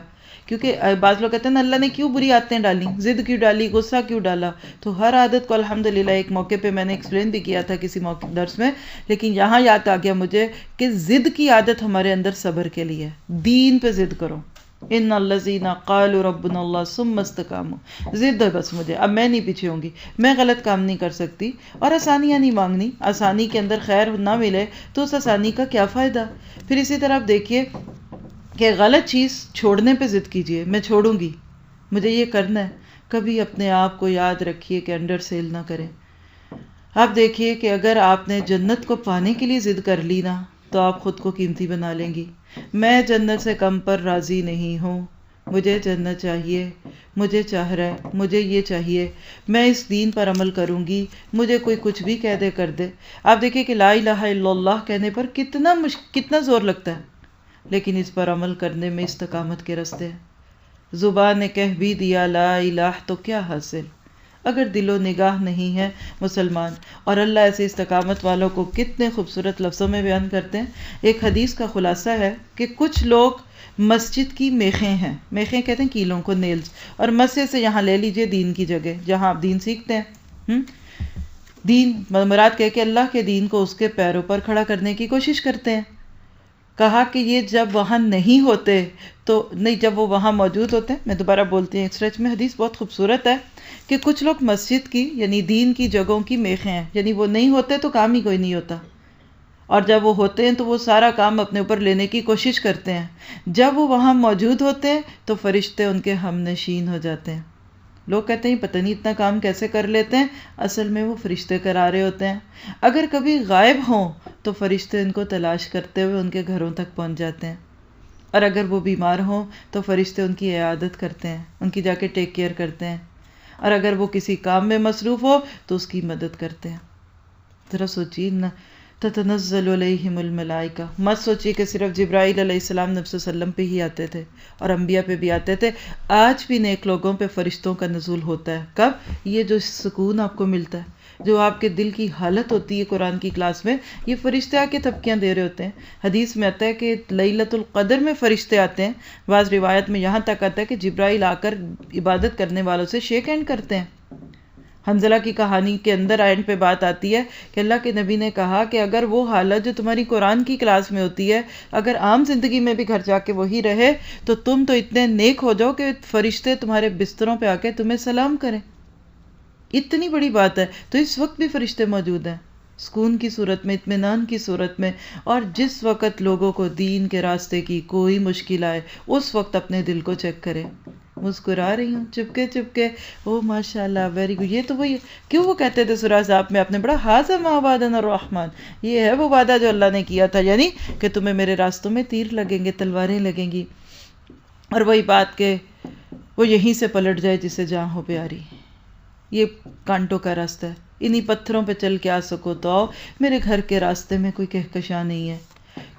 کیونکہ بعض لوگ کہتے ہیں نا اللہ نے کیوں بری عادتیں ڈالی، ضد کیوں ڈالی، غصہ کیوں ڈالا۔ تو ہر عادت کو الحمدللہ ایک موقع پہ میں نے ایکسپلین بھی کیا تھا کسی موقع درس میں، لیکن یہاں یاد آ گیا مجھے کہ ضد کی عادت ہمارے اندر صبر کے لیے ہے۔ دین پہ ضد کرو، ان الذین قالوا ربنا اللہ ثم استقاموا، ضد ہے بس مجھے، اب میں نہیں پیچھے ہوں گی، میں غلط کام نہیں کر سکتی، اور آسانیاں نہیں مانگنی۔ آسانی کے اندر خیر نہ ملے تو اس آسانی کا کیا فائدہ۔ پھر اسی طرح آپ دیکھیے کہ غلط چیز چھوڑنے پہ ضد کیجئے، میں چھوڑوں گی، مجھے یہ کرنا ہے۔ کبھی اپنے آپ کو یاد رکھیے کہ انڈر سیل نہ کریں۔ آپ دیکھیے کہ اگر آپ نے جنت کو پانے کے لیے ضد کر لی نا، تو آپ خود کو قیمتی بنا لیں گی۔ میں جنت سے کم پر راضی نہیں ہوں، مجھے جنت چاہیے، مجھے چاہ رہا ہے، مجھے یہ چاہیے، میں اس دین پر عمل کروں گی، مجھے کوئی کچھ بھی کہہ دے کر دے۔ آپ دیکھیے کہ لا الہ الا اللہ کہنے پر کتنا زور لگتا ہے، لیکن اس پر عمل کرنے میں استقامت کے راستے ہیں۔ زبان نے کہہ بھی دیا لا الہ تو کیا حاصل، اگر دل و نگاہ نہیں ہے مسلمان۔ اور اللہ ایسے استقامت والوں کو کتنے خوبصورت لفظوں میں بیان کرتے ہیں۔ ایک حدیث کا خلاصہ ہے کہ کچھ لوگ مسجد کی میخیں ہیں، میخیں کہتے ہیں کیلوں کو، نیلز، اور مسجد سے یہاں لے لیجئے دین کی جگہ جہاں آپ دین سیکھتے ہیں۔ دین مراد کہ اللہ کے دین کو اس کے پیروں پر کھڑا کرنے کی کوشش کرتے ہیں۔ کہا کہ یہ جب وہاں نہیں ہوتے تو نہیں، جب وہ وہاں موجود ہوتے ہیں. میں دوبارہ بولتی ہوں، اسٹریچ میں حدیث بہت خوبصورت ہے کہ کچھ لوگ مسجد کی یعنی دین کی جگہوں کی میخیں ہیں، یعنی وہ نہیں ہوتے تو کام ہی کوئی نہیں ہوتا، اور جب وہ ہوتے ہیں تو وہ سارا کام اپنے اوپر لینے کی کوشش کرتے ہیں. جب وہ وہاں موجود ہوتے ہیں تو فرشتے ان کے ہم نشین ہو جاتے ہیں. لوگ کہتے ہیں پتہ نہیں اتنا کام کیسے کر لیتے ہیں، اصل میں وہ فرشتے کرا رہے ہوتے ہیں. اگر کبھی غائب ہوں تو فرشتے ان کو تلاش کرتے ہوئے ان کے گھروں تک پہنچ جاتے ہیں، اور اگر وہ بیمار ہوں تو فرشتے ان کی عیادت کرتے ہیں، ان کی جا کے ٹیک کیئر کرتے ہیں، اور اگر وہ کسی کام میں مصروف ہو تو اس کی مدد کرتے ہیں. ذرا سوچیے نا، تتنزل علیہم الملائکہ، مت سوچیے کہ صرف جبرائیل علیہ السلام نبی صلی اللہ علیہ وسلم پہ ہی آتے تھے اور انبیاء پہ بھی آتے تھے. آج بھی نیک لوگوں پہ فرشتوں کا نزول ہوتا ہے. کب؟ یہ جو سکون آپ کو ملتا ہے، جو آپ کے دل کی حالت ہوتی ہے قرآن کی کلاس میں، یہ فرشتے آ کے تھپکیاں دے رہے ہوتے ہیں. حدیث میں آتا ہے کہ لیلۃ القدر میں فرشتے آتے ہیں. بعض روایت میں یہاں تک آتا ہے کہ جبرائیل آ کر عبادت کرنے والوں سے شیک ہینڈ کرتے ہیں. حنظلہ کی کہانی کے اندر اینڈ پہ بات آتی ہے کہ اللہ کے نبی نے کہا کہ اگر وہ حالت جو تمہاری قرآن کی کلاس میں ہوتی ہے اگر عام زندگی میں بھی گھر جا کے وہی رہے تو تم تو اتنے نیک ہو جاؤ کہ فرشتے تمہارے بستروں پہ آ کے تمہیں سلام کریں. اتنی بڑی بات ہے. تو اس وقت بھی فرشتے موجود ہیں، سکون کی صورت میں، اطمینان کی صورت میں. اور جس وقت لوگوں کو دین کے راستے کی کوئی مشکل آئے اس وقت اپنے دل کو چیک کریں. مسکرا رہی ہوں چپکے چپکے، او ماشاء اللہ ویری گڈ. یہ تو وہی کیوں وہ کہتے تھے سورہ احزاب میں آپ نے بڑا ھذا ما وعدنا الرحمن، یہ ہے وہ وعدہ جو اللہ نے کیا تھا، یعنی کہ تمہیں میرے راستوں میں تیر لگیں گے، تلواریں لگیں گی. اور وہی بات کہ وہ یہیں سے پلٹ جائے جسے جہاں ہو پیاری. یہ کانٹوں کا راستہ ہے، انہی پتھروں پہ چل کے آ سکو تو آؤ. میرے گھر کے راستے میں کوئی کہکشاں نہیں ہے.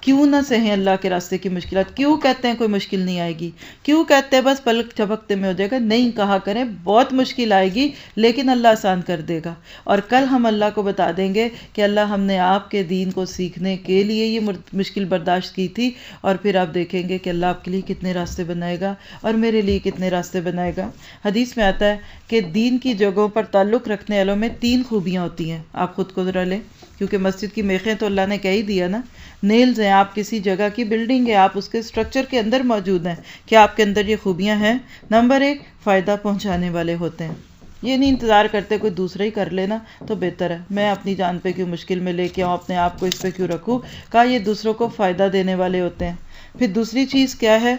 کیوں نہ سہیں اللہ کے راستے کی مشکلات؟ کیوں کہتے ہیں کوئی مشکل نہیں آئے گی؟ کیوں کہتے ہیں بس پلک جھپکتے میں ہو جائے گا؟ نہیں کہا کریں، بہت مشکل آئے گی لیکن اللہ آسان کر دے گا. اور کل ہم اللہ کو بتا دیں گے کہ اللہ ہم نے آپ کے دین کو سیکھنے کے لیے یہ مشکل برداشت کی تھی، اور پھر آپ دیکھیں گے کہ اللہ آپ کے لیے کتنے راستے بنائے گا اور میرے لیے کتنے راستے بنائے گا. حدیث میں آتا ہے کہ دین کی جگہوں پر تعلق رکھنے والوں میں 3 خوبیاں ہوتی ہیں. آپ خود کو ذرا لیں، کیونکہ مسجد کی میخیں تو اللہ نے کہہ ہی دیا نا. نیلز ہیں، آپ کسی جگہ کی بلڈنگ ہے، آپ اس کے سٹرکچر کے اندر موجود ہیں. کیا آپ کے اندر یہ خوبیاں ہیں؟ نمبر 1، فائدہ پہنچانے والے ہوتے ہیں. یہ نہیں انتظار کرتے کوئی دوسرا ہی کر لینا تو بہتر ہے، میں اپنی جان پہ کیوں مشکل میں لے کے آؤں، اپنے آپ کو اس پہ کیوں رکھوں. کہا یہ دوسروں کو فائدہ دینے والے ہوتے ہیں. پھر دوسری چیز کیا ہے؟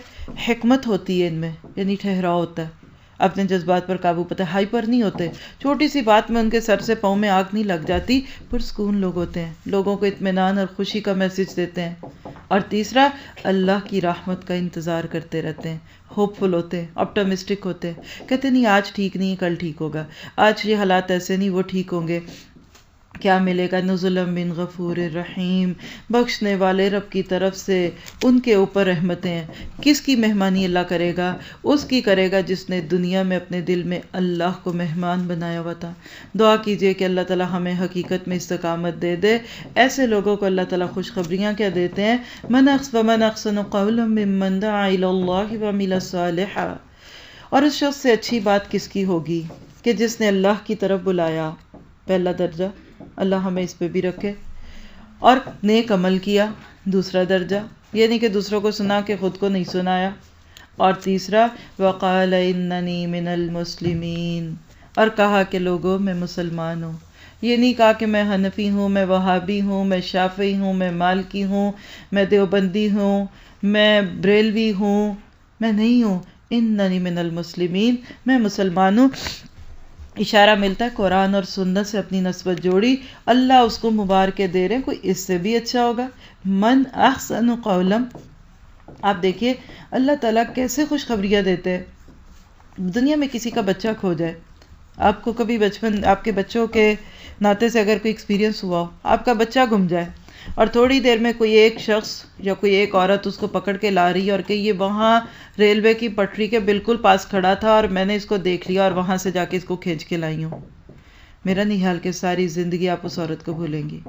حکمت ہوتی ہے ان میں، یعنی ٹھہراؤ ہوتا ہے، اپنے جذبات پر قابو پاتا ہے، ہائپر نہیں ہوتے. چھوٹی سی بات میں ان کے سر سے پاؤں میں آگ نہیں لگ جاتی. پرسکون لوگ ہوتے ہیں، لوگوں کو اطمینان اور خوشی کا میسج دیتے ہیں. اور تیسرا، اللہ کی رحمت کا انتظار کرتے رہتے ہیں، ہوپ فل ہوتے ہیں، آپٹمسٹک ہوتے ہیں. کہتے نہیں آج ٹھیک نہیں، کل ٹھیک ہوگا، آج یہ حالات ایسے نہیں، وہ ٹھیک ہوں گے. کیا ملے گا؟ نزلا من غفور الرحیم، بخشنے والے رب کی طرف سے ان کے اوپر رحمتیں ہیں. کس کی مہمانی اللہ کرے گا؟ اس کی کرے گا جس نے دنیا میں اپنے دل میں اللہ کو مہمان بنایا ہوا تھا. دعا کیجئے کہ اللہ تعالی ہمیں حقیقت میں استقامت دے دے. ایسے لوگوں کو اللہ تعالی خوشخبریاں کیا دیتے ہیں؟ من احسن قولا ممن دعا الی اللہ وعمل صالحا. اور اس شخص سے اچھی بات کس کی ہوگی کہ جس نے اللہ کی طرف بلایا. پہلا درجہ، اللہ ہمیں اس پہ بھی رکھے. اور نیک عمل کیا، دوسرا درجہ، یہ نہیں کہ دوسروں کو سنا کے خود کو نہیں سنایا. اور تیسرا، وقال اننی من المسلمین، اور کہا کہ لوگوں میں مسلمان ہوں. یہ نہیں کہا کہ میں حنفی ہوں، میں وہابی ہوں، میں شافعی ہوں، میں مالکی ہوں، میں دیوبندی ہوں، میں بریلوی ہوں. میں نہیں ہوں. اننی من المسلمین، میں مسلمان ہوں. اشارہ ملتا ہے قرآن اور سنت سے اپنی نسبت جوڑی. اللہ اس کو مبارکیں دے رہے ہیں، کوئی اس سے بھی اچھا ہوگا. من احسن قولا. آپ دیکھیے اللہ تعالیٰ کیسے خوشخبریاں دیتے ہیں. دنیا میں کسی کا بچہ کھو جائے، آپ کو کبھی بچپن آپ کے بچوں کے ناطے سے اگر کوئی ایکسپیرینس ہوا ہو، آپ کا بچہ گم جائے اور تھوڑی دیر میں کوئی ایک شخص یا کوئی ایک عورت اس کو پکڑ کے لا رہی ہے اور کہ یہ وہاں ریلوے کی پٹری کے بالکل پاس کھڑا تھا اور میں نے اس کو دیکھ لیا اور وہاں سے جا کے اس کو کھینچ کے لائی ہوں. میرا نہیں خیال کہ ساری زندگی آپ اس عورت کو بھولیں گی،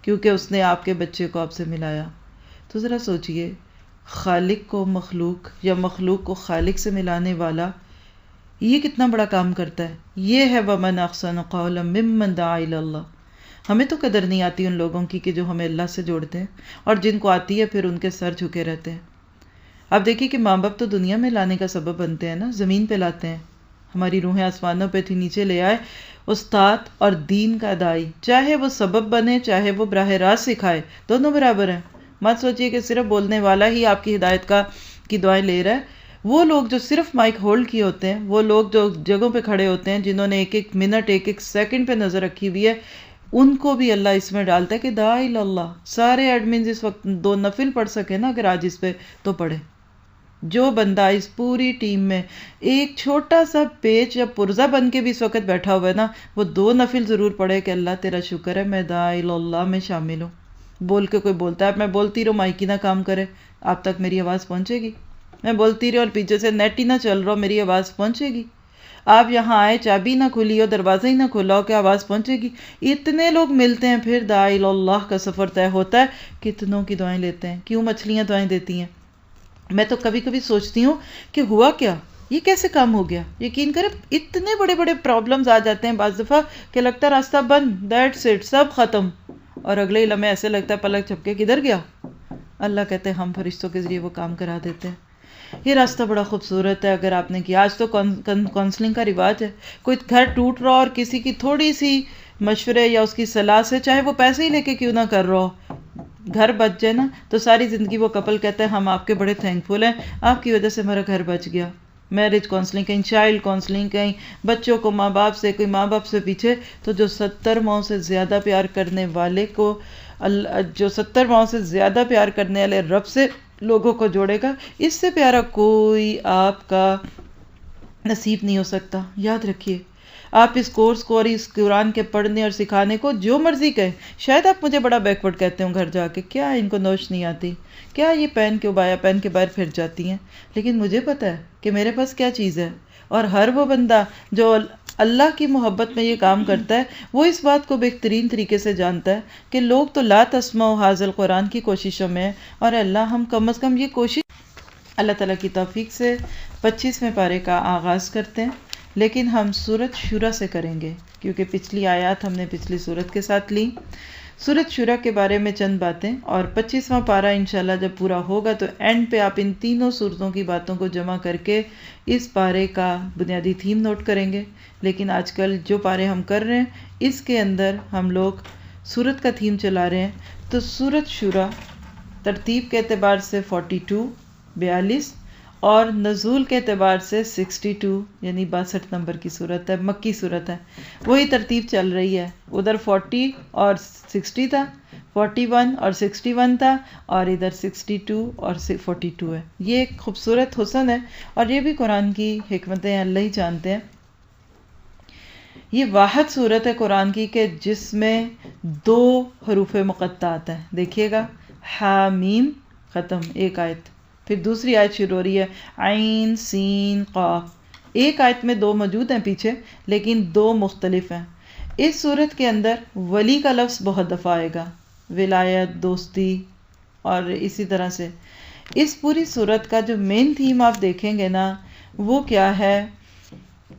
کیونکہ اس نے آپ کے بچے کو آپ سے ملایا. تو ذرا سوچئے، خالق کو مخلوق یا مخلوق کو خالق سے ملانے والا یہ کتنا بڑا کام کرتا ہے. یہ ہے وَمَنْ أَحْسَنُ قَوْلًا مِمَّنْ دَعَا إِلَى اللَّهِ. ہمیں تو قدر نہیں آتی ان لوگوں کی کہ جو ہمیں اللہ سے جوڑتے ہیں، اور جن کو آتی ہے پھر ان کے سر جھکے رہتے ہیں۔ اب دیکھیے کہ ماں باپ تو دنیا میں لانے کا سبب بنتے ہیں نا، زمین پہ لاتے ہیں، ہماری روحیں آسمانوں پہ تھی نیچے لے آئے۔ استاد اور دین کا دائی، چاہے وہ سبب بنے چاہے وہ براہ راست سکھائے، دونوں برابر ہیں۔ مت سوچئے کہ صرف بولنے والا ہی آپ کی ہدایت کی دعائیں لے رہا ہے۔ وہ لوگ جو صرف مائک ہولڈ کیے ہوتے ہیں، وہ لوگ جو جگہوں پہ کھڑے ہوتے ہیں، جنہوں نے ایک ایک منٹ ایک ایک سیکنڈ پہ نظر رکھی ہوئی ہے، ان کو بھی اللہ اس میں ڈالتا ہے کہ داعی اللہ۔ سارے ایڈمنز اس وقت 2 نفل پڑھ سکے نا اگر آج اس پہ تو پڑھے۔ جو بندہ اس پوری ٹیم میں ایک چھوٹا سا پیچ یا پرزہ بن کے بھی اس وقت بیٹھا ہوا ہے نا، وہ 2 نفل ضرور پڑھے کہ اللہ تیرا شکر ہے میں داعی اللہ میں شامل ہوں۔ بول کے کوئی بولتا ہے اب میں بولتی رہوں مائک ہی نہ کام کرے، آپ تک میری آواز پہنچے گی؟ میں بولتی رہی اور پیچھے سے نیٹ ہی نہ چل رہا ہو، میری آواز پہنچے گی؟ آپ یہاں آئے چابی نہ کھلی ہو، دروازہ ہی نہ کھلا ہو، کہ آواز پہنچے گی؟ اتنے لوگ ملتے ہیں پھر داعی اللہ کا سفر طے ہوتا ہے۔ کتنوں کی دعائیں لیتے ہیں، کیوں مچھلیاں دعائیں دیتی ہیں؟ میں تو کبھی کبھی سوچتی ہوں کہ ہوا کیا، یہ کیسے کام ہو گیا؟ یقین کریں اتنے بڑے بڑے پرابلمز آ جاتے ہیں بعض دفعہ کہ لگتا ہے راستہ بند، دیٹس اٹ، سب ختم، اور اگلے ہی لمحے ایسے لگتا ہے پلک جھپکے کدھر گیا؟ اللہ کہتے ہیں ہم فرشتوں کے ذریعے وہ کام کرا دیتے ہیں۔ یہ راستہ بڑا خوبصورت ہے اگر آپ نے کیا۔ آج تو کونسلنگ کا رواج ہے، کوئی گھر ٹوٹ رہا اور کسی کی تھوڑی سی مشورے یا اس کی صلاح سے، چاہے وہ پیسے ہی لے کے کیوں نہ کر رہا ہو، گھر بچ جائے نا، تو ساری زندگی وہ کپل کہتے ہیں ہم آپ کے بڑے تھینکفل ہیں، آپ کی وجہ سے ہمارا گھر بچ گیا۔ میرج کونسلنگ کہیں، چائلڈ کونسلنگ کہیں، بچوں کو ماں باپ سے، کوئی ماں باپ سے پیچھے، تو جو 70 ماؤں سے زیادہ پیار کرنے والے کو جو 70 ماؤں سے زیادہ پیار کرنے والے رب سے لوگوں کو جوڑے گا، اس سے پیارا کوئی آپ کا نصیب نہیں ہو سکتا۔ یاد رکھیے، آپ اس کورس کو اور اس قرآن کے پڑھنے اور سکھانے کو جو مرضی کہیں، شاید آپ مجھے بڑا بیکورڈ کہتے ہوں گھر جا کے، کیا ان کو نوش نہیں آتی، کیا یہ پین کے بایا پین کے باہر پھر جاتی ہیں، لیکن مجھے پتا ہے کہ میرے پاس کیا چیز ہے۔ اور ہر وہ بندہ جو اللہ کی محبت میں یہ کام کرتا ہے، وہ اس بات کو بہترین طریقے سے جانتا ہے کہ لوگ تو لا تسمعوا ھذا القرآن کی کوششوں میں ہیں، اور اللہ ہم کم از کم یہ کوشش اللہ تعالیٰ کی توفیق سے 25ویں پارے کا آغاز کرتے ہیں، لیکن ہم سورۃ شورى سے کریں گے کیونکہ پچھلی آیات ہم نے پچھلی سورت کے ساتھ لی۔ سورۃ شورى کے بارے میں چند باتیں، اور 25واں پارہ انشاءاللہ جب پورا ہوگا تو اینڈ پہ آپ ان تینوں سورتوں کی باتوں کو جمع کر کے اس پارے کا بنیادی تھیم نوٹ کریں گے۔ لیکن آج کل جو پارے ہم کر رہے ہیں اس کے اندر ہم لوگ سورت کا تھیم چلا رہے ہیں، تو سورۃ شورى ترتیب کے اعتبار سے 42 اور نزول کے اعتبار سے 62 یعنی 62 نمبر کی صورت ہے، مکی صورت ہے۔ وہی ترتیب چل رہی ہے، ادھر 40 اور 60 تھا، 41 اور 61 تھا، اور ادھر 62 اور 42 ہے۔ یہ ایک خوبصورت حسن ہے، اور یہ بھی قرآن کی حکمتیں اللہ ہی جانتے ہیں۔ یہ واحد صورت ہے قرآن کی کہ جس میں 2 حروف مقطعات ہیں۔ دیکھیے گا، حامیم ختم، ایک آیت، پھر دوسری آیت شروع ہو رہی ہے عین سین قاف۔ ایک آیت میں 2 موجود ہیں پیچھے، لیکن 2 مختلف ہیں۔ اس صورت کے اندر ولی کا لفظ بہت دفعہ آئے گا، ولایت، دوستی، اور اسی طرح سے اس پوری صورت کا جو مین تھیم آپ دیکھیں گے نا، وہ کیا ہے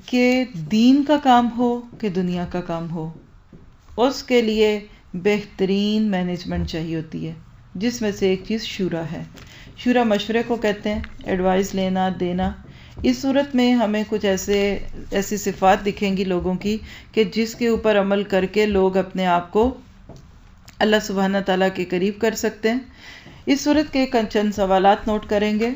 کہ دین کا کام ہو کہ دنیا کا کام ہو، اس کے لیے بہترین مینجمنٹ چاہیے ہوتی ہے، جس میں سے ایک چیز شورا ہے۔ شورا مشورے کو کہتے ہیں، ایڈوائز لینا دینا۔ اس صورت میں ہمیں کچھ ایسی صفات دکھیں گی لوگوں کی کہ جس کے اوپر عمل کر کے لوگ اپنے آپ کو اللہ سبحانہ تعالیٰ کے قریب کر سکتے ہیں۔ اس صورت کے چند سوالات نوٹ کریں گے۔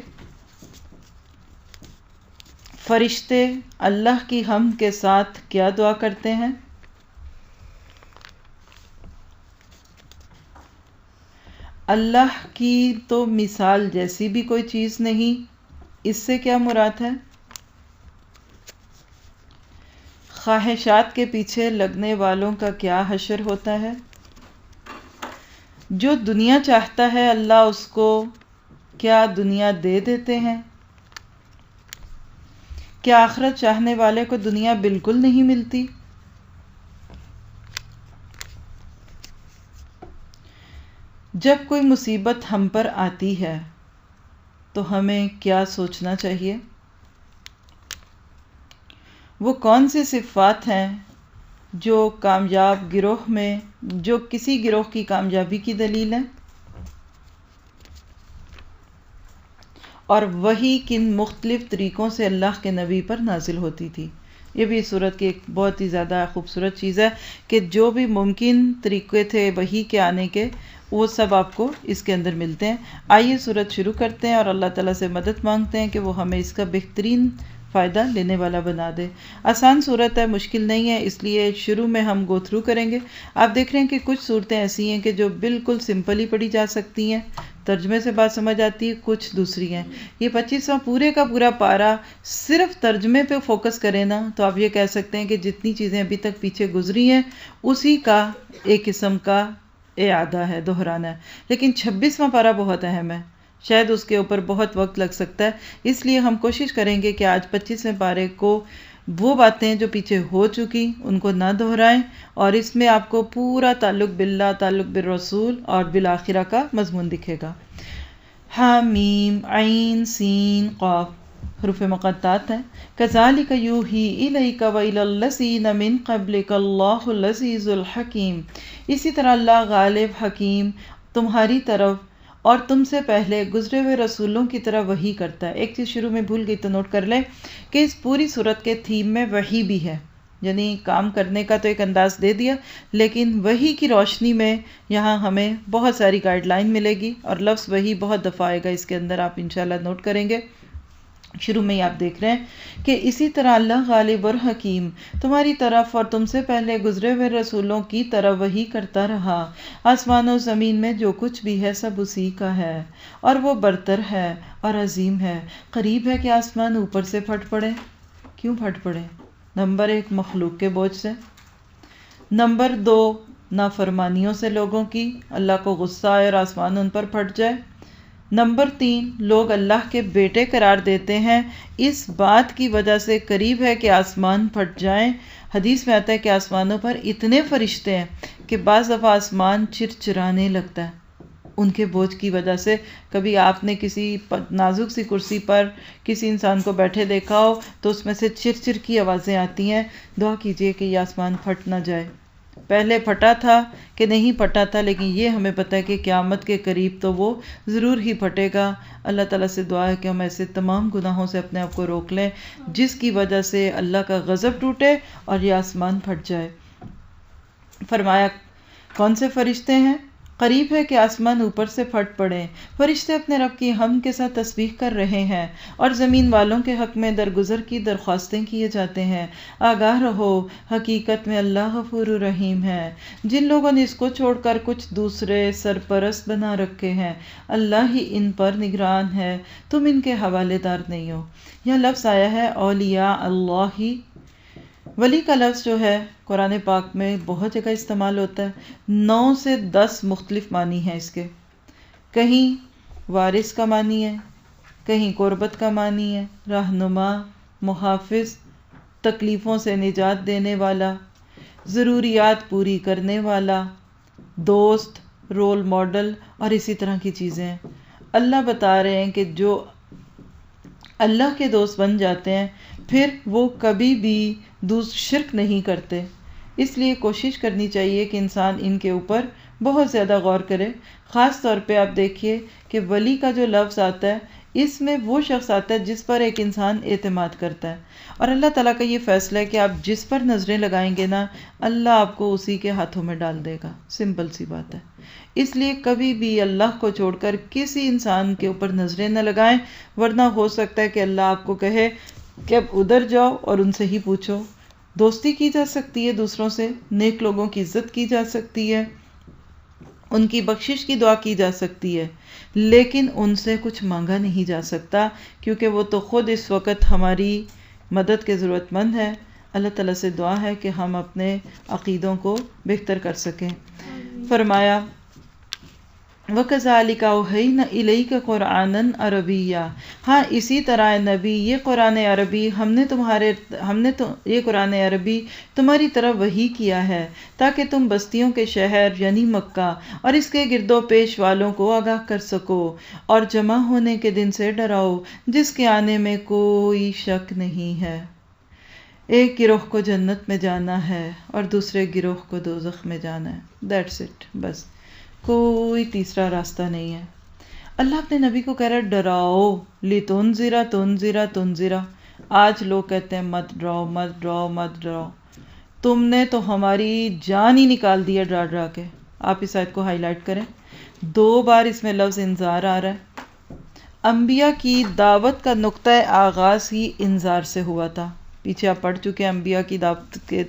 فرشتے اللہ کی حمد کے ساتھ کیا دعا کرتے ہیں؟ اللہ کی تو مثال جیسی بھی کوئی چیز نہیں، اس سے کیا مراد ہے؟ خواہشات کے پیچھے لگنے والوں کا کیا حشر ہوتا ہے؟ جو دنیا چاہتا ہے اللہ اس کو کیا دنیا دے دیتے ہیں؟ کیا آخرت چاہنے والے کو دنیا بالکل نہیں ملتی؟ جب کوئی مصیبت ہم پر آتی ہے تو ہمیں کیا سوچنا چاہیے؟ وہ کون سی صفات ہیں جو کامیاب گروہ میں جو کسی گروہ کی کامیابی کی دلیل ہے، اور وہی کن مختلف طریقوں سے اللہ کے نبی پر نازل ہوتی تھی۔ یہ بھی سورت کی ایک بہت ہی زیادہ خوبصورت چیز ہے کہ جو بھی ممکن طریقے تھے وحی کے آنے کے، وہ سب آپ کو اس کے اندر ملتے ہیں۔ آئیے سورت شروع کرتے ہیں اور اللہ تعالیٰ سے مدد مانگتے ہیں کہ وہ ہمیں اس کا بہترین فائدہ لینے والا بنا دے۔ آسان صورت ہے، مشکل نہیں ہے، اس لیے شروع میں ہم گو تھرو کریں گے۔ آپ دیکھ رہے ہیں کہ کچھ صورتیں ایسی ہیں کہ جو بالکل سمپل ہی پڑھی جا سکتی ہیں، ترجمے سے بات سمجھ آتی ہے، کچھ دوسری ہیں۔ یہ 25واں پورے کا پورا پارا صرف ترجمے پہ فوکس کرے نا تو آپ یہ کہہ سکتے ہیں کہ جتنی چیزیں ابھی تک پیچھے گزری ہیں اسی کا ایک قسم کا اعادہ ہے، دہرانا ہے۔ لیکن 26واں پارا بہت اہم ہے، شاید اس کے اوپر بہت وقت لگ سکتا ہے، اس لیے ہم کوشش کریں گے کہ آج 25ویں پارے کو وہ باتیں جو پیچھے ہو چکی ان کو نہ دہرائیں، اور اس میں آپ کو پورا تعلق باللہ، تعلق بالرسول اور بالآخرہ کا مضمون دکھے گا۔ حامیم عین سین قاف حروف مقطعات ہیں۔ کذالک یوحی الیک والی الذین من قبلک اللہ العزیز الحکیم، اسی طرح اللہ غالب حکیم تمہاری طرف اور تم سے پہلے گزرے ہوئے رسولوں کی طرح وحی کرتا ہے۔ ایک چیز شروع میں بھول گئی تو نوٹ کر لیں کہ اس پوری صورت کے تھیم میں وحی بھی ہے، یعنی کام کرنے کا تو ایک انداز دے دیا، لیکن وحی کی روشنی میں یہاں ہمیں بہت ساری گائیڈ لائن ملے گی، اور لفظ وحی بہت دفعہ آئے گا اس کے اندر، آپ انشاءاللہ نوٹ کریں گے۔ شروع میں ہی آپ دیکھ رہے ہیں کہ اسی طرح اللہ غالب اور حکیم تمہاری طرف اور تم سے پہلے گزرے ہوئے رسولوں کی طرح وحی کرتا رہا۔ آسمان و زمین میں جو کچھ بھی ہے سب اسی کا ہے، اور وہ برتر ہے اور عظیم ہے۔ قریب ہے کہ آسمان اوپر سے پھٹ پڑے۔ کیوں پھٹ پڑے؟ نمبر 1 مخلوق کے بوجھ سے، نمبر 2 نافرمانیوں سے لوگوں کی، اللہ کو غصہ آئے اور آسمان ان پر پھٹ جائے، نمبر 3 لوگ اللہ کے بیٹے قرار دیتے ہیں، اس بات کی وجہ سے قریب ہے کہ آسمان پھٹ جائیں۔ حدیث میں آتا ہے کہ آسمانوں پر اتنے فرشتے ہیں کہ بعض دفعہ آسمان چرچرانے لگتا ہے ان کے بوجھ کی وجہ سے۔ کبھی آپ نے کسی نازک سی کرسی پر کسی انسان کو بیٹھے دیکھا ہو تو اس میں سے چر کی آوازیں آتی ہیں، دعا کیجئے کہ یہ آسمان پھٹ نہ جائے۔ پہلے پھٹا تھا کہ نہیں پھٹا تھا، لیکن یہ ہمیں پتہ ہے کہ قیامت کے قریب تو وہ ضرور ہی پھٹے گا۔ اللہ تعالیٰ سے دعا ہے کہ ہم ایسے تمام گناہوں سے اپنے آپ کو روک لیں جس کی وجہ سے اللہ کا غضب ٹوٹے اور یہ آسمان پھٹ جائے۔ فرمایا کون سے فرشتے ہیں؟ قریب ہے کہ آسمان اوپر سے پھٹ پڑے۔ فرشتے اپنے رب کی حمد کے ساتھ تسبیح کر رہے ہیں اور زمین والوں کے حق میں درگزر کی درخواستیں کیے جاتے ہیں۔ آگاہ رہو، حقیقت میں اللہ غفور رحیم ہے۔ جن لوگوں نے اس کو چھوڑ کر کچھ دوسرے سرپرست بنا رکھے ہیں، اللہ ہی ان پر نگران ہے، تم ان کے حوالے دار نہیں ہو۔ یہ لفظ آیا ہے اولیاء اللہ ہی۔ ولی کا لفظ جو ہے قرآن پاک میں بہت جگہ استعمال ہوتا ہے، 9 سے 10 مختلف معنی ہیں اس کے۔ کہیں وارث کا معنی ہے، کہیں قربت کا معنی ہے، رہنما، محافظ، تکلیفوں سے نجات دینے والا، ضروریات پوری کرنے والا، دوست، رول ماڈل اور اسی طرح کی چیزیں ہیں۔ اللہ بتا رہے ہیں کہ جو اللہ کے دوست بن جاتے ہیں پھر وہ کبھی بھی شرک نہیں کرتے، اس لیے کوشش کرنی چاہیے کہ انسان ان کے اوپر بہت زیادہ غور کرے۔ خاص طور پہ آپ دیکھیے کہ ولی کا جو لفظ آتا ہے اس میں وہ شخص آتا ہے جس پر ایک انسان اعتماد کرتا ہے، اور اللہ تعالیٰ کا یہ فیصلہ ہے کہ آپ جس پر نظریں لگائیں گے نا اللہ آپ کو اسی کے ہاتھوں میں ڈال دے گا۔ سمپل سی بات ہے، اس لیے کبھی بھی اللہ کو چھوڑ کر کسی انسان کے اوپر نظریں نہ لگائیں، ورنہ ہو سکتا ہے کہ اللہ آپ کو کہے کہ اب ادھر جاؤ اور ان سے ہی پوچھو۔ دوستی کی جا سکتی ہے دوسروں سے، نیک لوگوں کی عزت کی جا سکتی ہے، ان کی بخشش کی دعا کی جا سکتی ہے، لیکن ان سے کچھ مانگا نہیں جا سکتا، کیونکہ وہ تو خود اس وقت ہماری مدد کے ضرورت مند ہے۔ اللہ تعالیٰ سے دعا ہے کہ ہم اپنے عقیدوں کو بہتر کر سکیں۔ فرمایا وَكَذَلِكَ أَوْحَيْنَا إِلَيْكَ قُرْآنًا عَرَبِيًّا، ہاں اسی طرح اے نبی یہ قرآن عربی یہ قرآن عربی تمہاری طرف وحی کیا ہے تاکہ تم بستیوں کے شہر یعنی مکہ اور اس کے گرد و پیش والوں کو آگاہ کر سکو اور جمع ہونے کے دن سے ڈراؤ جس کے آنے میں کوئی شک نہیں ہے۔ ایک گروہ کو جنت میں جانا ہے اور دوسرے گروہ کو دوزخ میں جانا ہے، دیٹس اٹ، بس کوئی تیسرا راستہ نہیں ہے۔ اللہ اپنے نبی کو کہہ رہا ہے ڈراؤ، لِتُنذِرَ تُنذِرَ تُنذِرَ۔ آج لوگ کہتے ہیں مت ڈراؤ مت ڈراؤ مت ڈراؤ، تم نے تو ہماری جان ہی نکال دی ہے ڈرا ڈرا کے۔ آپ اس آیت کو ہائی لائٹ کریں، 2 بار اس میں لفظ انذار آ رہا ہے۔ انبیاء کی دعوت کا نقطۂ آغاز ہی انذار سے ہوا تھا۔ پیچھے آپ پڑھ چکے ہیں انبیاء کی دعوت کے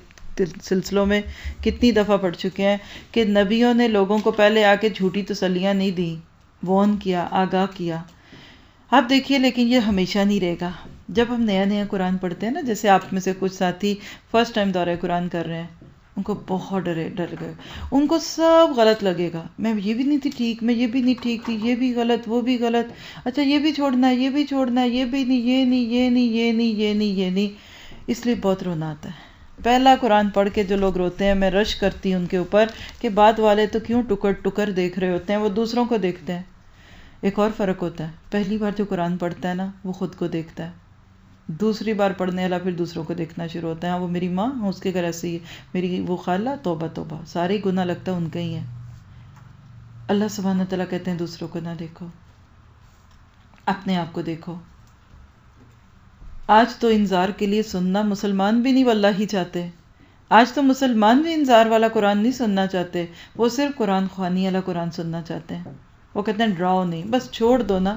سلسلوں میں کتنی دفعہ پڑھ چکے ہیں کہ نبیوں نے لوگوں کو پہلے آ کے جھوٹی تسلیاں نہیں دیں، وارن کیا، آگاہ کیا۔ آپ دیکھیے لیکن یہ ہمیشہ نہیں رہے گا۔ جب ہم نیا نیا قرآن پڑھتے ہیں نا، جیسے آپ میں سے کچھ ساتھی فرسٹ ٹائم دورہ قرآن کر رہے ہیں، ان کو بہت ڈر گئے، ان کو سب غلط لگے گا، میں یہ بھی نہیں تھی ٹھیک، میں یہ بھی نہیں ٹھیک تھی، یہ بھی غلط، وہ بھی غلط، اچھا یہ بھی چھوڑنا ہے، یہ بھی چھوڑنا ہے، یہ بھی نہیں، یہ نہیں، یہ نہیں، یہ نہیں، یہ نہیں، یہ نہیں۔ اس لیے بہت رونا آتا ہے۔ پہلا قرآن پڑھ کے جو لوگ روتے ہیں، میں رش کرتی ہوں ان کے اوپر کہ بعد والے تو کیوں ٹکر ٹکر دیکھ رہے ہوتے ہیں، وہ دوسروں کو دیکھتے ہیں۔ ایک اور فرق ہوتا ہے، پہلی بار جو قرآن پڑھتا ہے نا وہ خود کو دیکھتا ہے، دوسری بار پڑھنے والا پھر دوسروں کو دیکھنا شروع ہوتا ہے۔ ہاں وہ میری ماں، اس کے گھر ایسے ہی ہے، میری وہ خالہ، توبہ توبہ، سارے گناہ لگتا ہے ان کا ہی ہے۔ اللہ سبحانہ تعالیٰ کہتے ہیں دوسروں کو نہ دیکھو، اپنے آپ کو دیکھو۔ آج تو انذار کے لیے سننا مسلمان بھی نہیں واللہ ہی چاہتے، آج تو مسلمان بھی انذار والا قرآن نہیں سننا چاہتے، وہ صرف قرآن خوانی والا قرآن سننا چاہتے ہیں۔ وہ کہتے ہیں ڈراؤ نہیں، بس چھوڑ دو نا۔